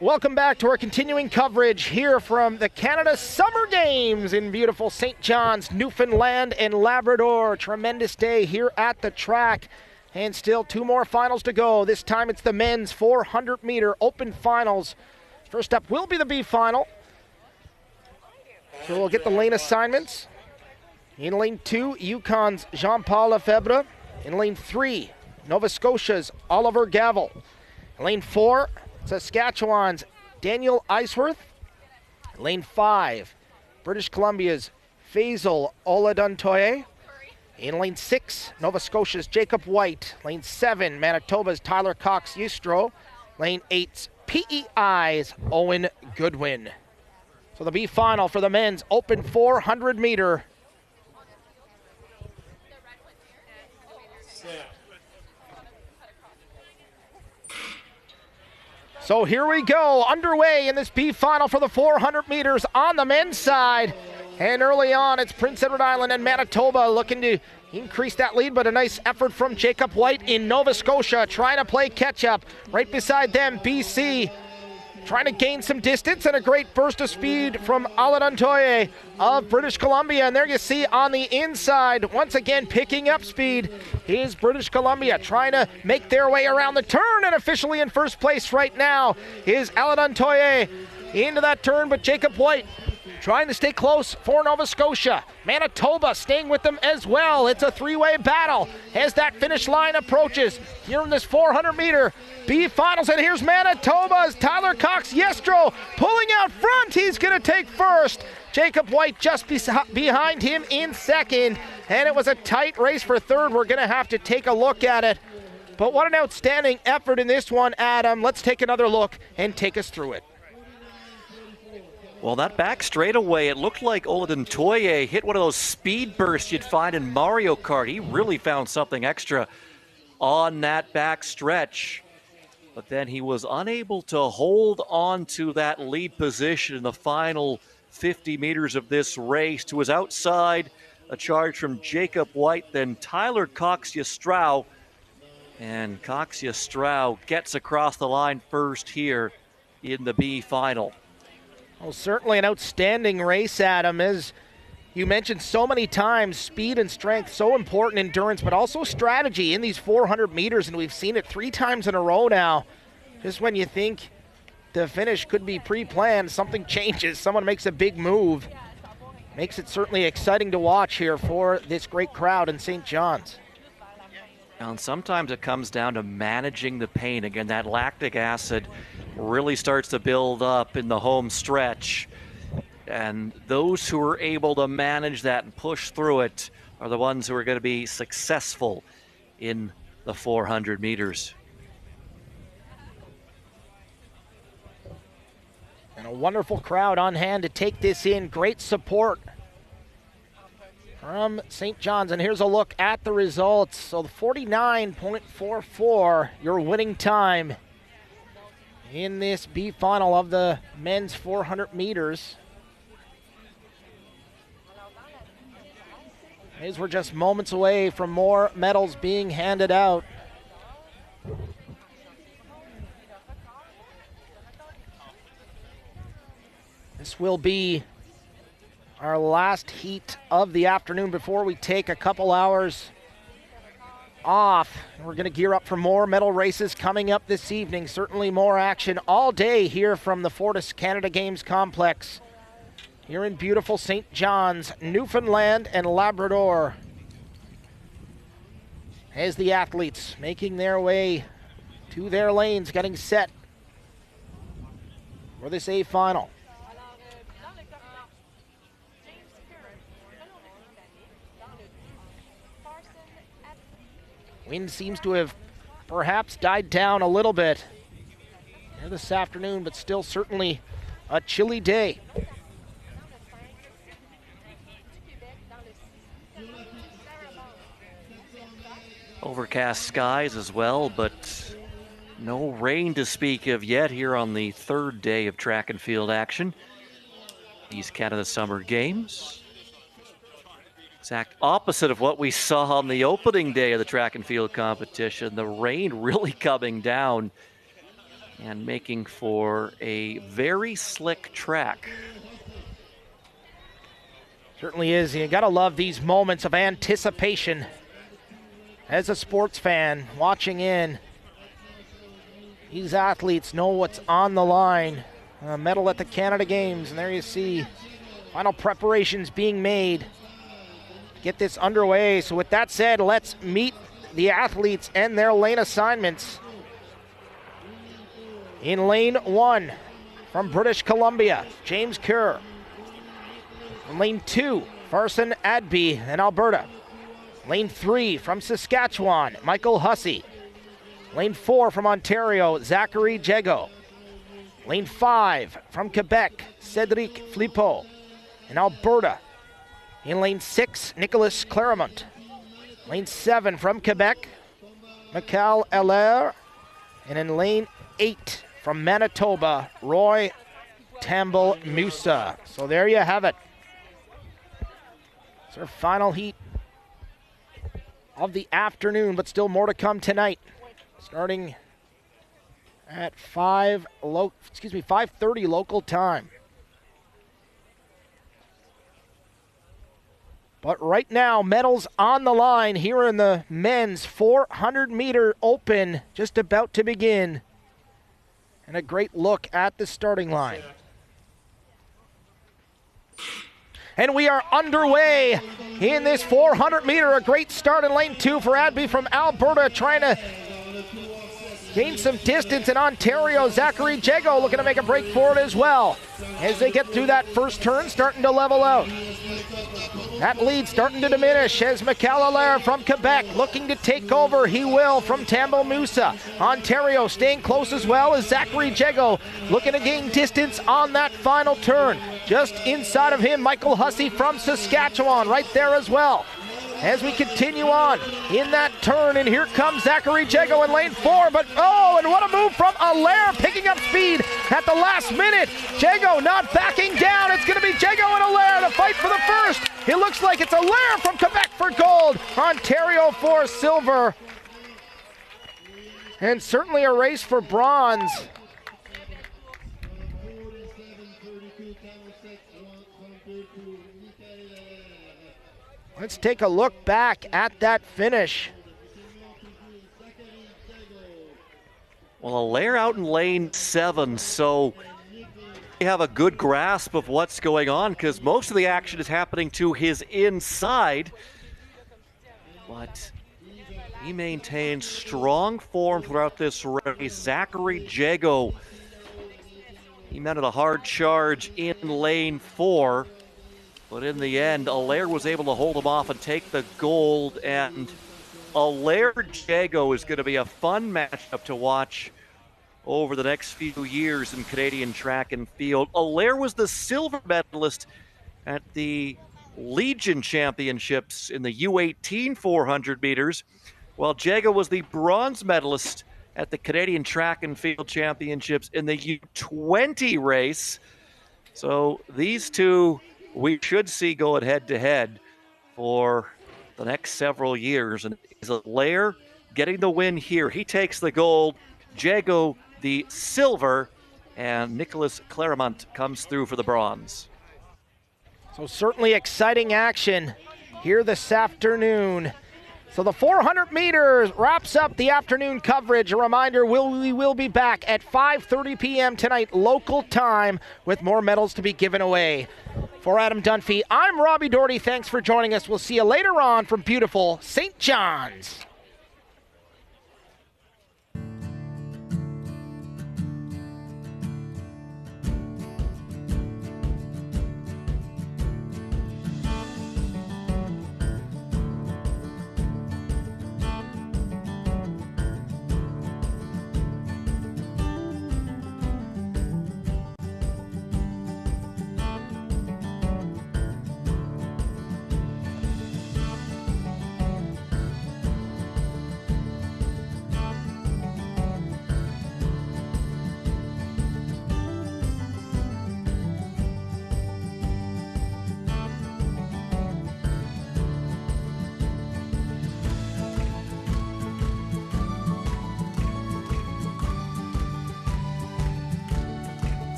S7: Welcome back to our continuing coverage here from the Canada Summer Games in beautiful St. John's, Newfoundland and Labrador. Tremendous day here at the track. And still 2 more finals to go. This time it's the men's 400-meter open finals. First up will be the B final. So we'll get the lane assignments. In lane 2, Yukon's Jean-Paul Lefebvre. In lane 3, Nova Scotia's Oliver Gavel. In lane 4, Saskatchewan's Daniel Eisworth. Lane 5, British Columbia's Faisal Oladuntoye. In lane 6, Nova Scotia's Jacob White. Lane 7, Manitoba's Tyler Cox-Yustro. Lane 8's PEI's Owen Goodwin. So the B final for the men's open 400 meter. So here we go, underway in this B final for the 400 meters on the men's side. And early on, it's Prince Edward Island and Manitoba looking to increase that lead, but a nice effort from Jacob White in Nova Scotia, trying to play catch-up. Right beside them, BC, trying to gain some distance, and a great burst of speed from Oladuntoye of British Columbia. And there you see on the inside, once again picking up speed, is British Columbia trying to make their way around the turn, and officially in first place right now is Oladuntoye into that turn, but Jacob White trying to stay close for Nova Scotia. Manitoba staying with them as well. It's a 3-way battle as that finish line approaches here in this 400-meter B finals. And here's Manitoba's Tyler Cox-Yestro pulling out front. He's going to take first. Jacob White just behind him in second. And it was a tight race for third. We're going to have to take a look at it. But what an outstanding effort in this one, Adam. Let's take another look and take us through it.
S8: Well, that back straightaway, it looked like Oladuntoye hit one of those speed bursts you'd find in Mario Kart. He really found something extra on that back stretch. But then he was unable to hold on to that lead position in the final 50 meters of this race. To his outside, a charge from Jacob White, then Tyler Cox-Yustro. And Cox-Yustro gets across the line first here in the B final.
S7: Well, certainly an outstanding race, Adam. As you mentioned so many times, speed and strength, so important, endurance, but also strategy in these 400 meters, and we've seen it 3 times in a row now. Just when you think the finish could be pre-planned, something changes, someone makes a big move. Makes it certainly exciting to watch here for this great crowd in St. John's.
S8: And sometimes it comes down to managing the pain. Again, that lactic acid really starts to build up in the home stretch. And those who are able to manage that and push through it are the ones who are going to be successful in the 400 meters.
S7: And a wonderful crowd on hand to take this in. Great support from St. John's. And here's a look at the results. So the 49.44, your winning time in this B final of the men's 400 meters. As we're just moments away from more medals being handed out. This will be our last heat of the afternoon before we take a couple hours off. We're going to gear up for more medal races coming up this evening. Certainly more action all day here from the Fortis Canada Games Complex here in beautiful St. John's, Newfoundland and Labrador, as the athletes making their way to their lanes, getting set for this A final. Wind seems to have perhaps died down a little bit here this afternoon, but still certainly a chilly day.
S8: Overcast skies as well, but no rain to speak of yet here on the 3rd day of track and field action. These Canada Summer Games. Exact opposite of what we saw on the opening day of the track and field competition. The rain really coming down and making for a very slick track.
S7: Certainly is. You gotta love these moments of anticipation. As a sports fan, watching in, these athletes know what's on the line. A medal at the Canada Games, and there you see final preparations being made. Get this underway. So with that said, let's meet the athletes and their lane assignments. In lane 1, from British Columbia, James Kerr. In lane 2, Farson Adby in Alberta. Lane 3, from Saskatchewan, Michael Hussey. Lane 4, from Ontario, Zachary Jego. Lane 5, from Quebec, Cedric Flippo. In Alberta. In lane 6, Nicolas Claremont. Lane 7, from Quebec, Michael Allaire. And in lane 8, from Manitoba, Roy Tambell Musa. So there you have it. It's our final heat of the afternoon, but still more to come tonight. Starting at 5:30 local time. But right now, medals on the line here in the men's 400-meter open, just about to begin. And a great look at the starting line. And we are underway in this 400-meter. A great start in lane 2 for Adby from Alberta, trying to gain some distance in Ontario. Zachary Jego looking to make a break for it as well. As they get through that first turn, starting to level out. That lead starting to diminish as Michael Allaire from Quebec looking to take over. He will from Tambell Musa. Ontario staying close as well as Zachary Jego looking to gain distance on that final turn. Just inside of him, Michael Hussey from Saskatchewan right there as well. As we continue on in that turn, and here comes Zachary Jego in lane 4, but and what a move from Allaire, picking up speed at the last minute. Jego not backing down. It's going to be Jego and Allaire to fight for the first. It looks like it's Allaire from Quebec for gold, Ontario for silver, and certainly a race for bronze. Let's take a look back at that finish.
S8: Well, Allaire out in lane 7, so we have a good grasp of what's going on because most of the action is happening to his inside. But he maintains strong form throughout this race. Zachary Jego, he mounted a hard charge in lane 4. But in the end, Allaire was able to hold him off and take the gold. And Allaire-Jego is going to be a fun matchup to watch over the next few years in Canadian track and field. Allaire was the silver medalist at the Legion Championships in the U18 400 meters, while Jego was the bronze medalist at the Canadian Track and Field Championships in the U20 race. So these two we should see going head-to-head for the next several years. And is Allaire getting the win here? He takes the gold, Jego the silver, and Nicolas Claremont comes through for the bronze.
S7: So certainly exciting action here this afternoon. So the 400 meters wraps up the afternoon coverage. A reminder, we will be back at 5:30 p.m. tonight local time with more medals to be given away. For Adam Dunphy, I'm Robbie Doherty. Thanks for joining us. We'll see you later on from beautiful St. John's.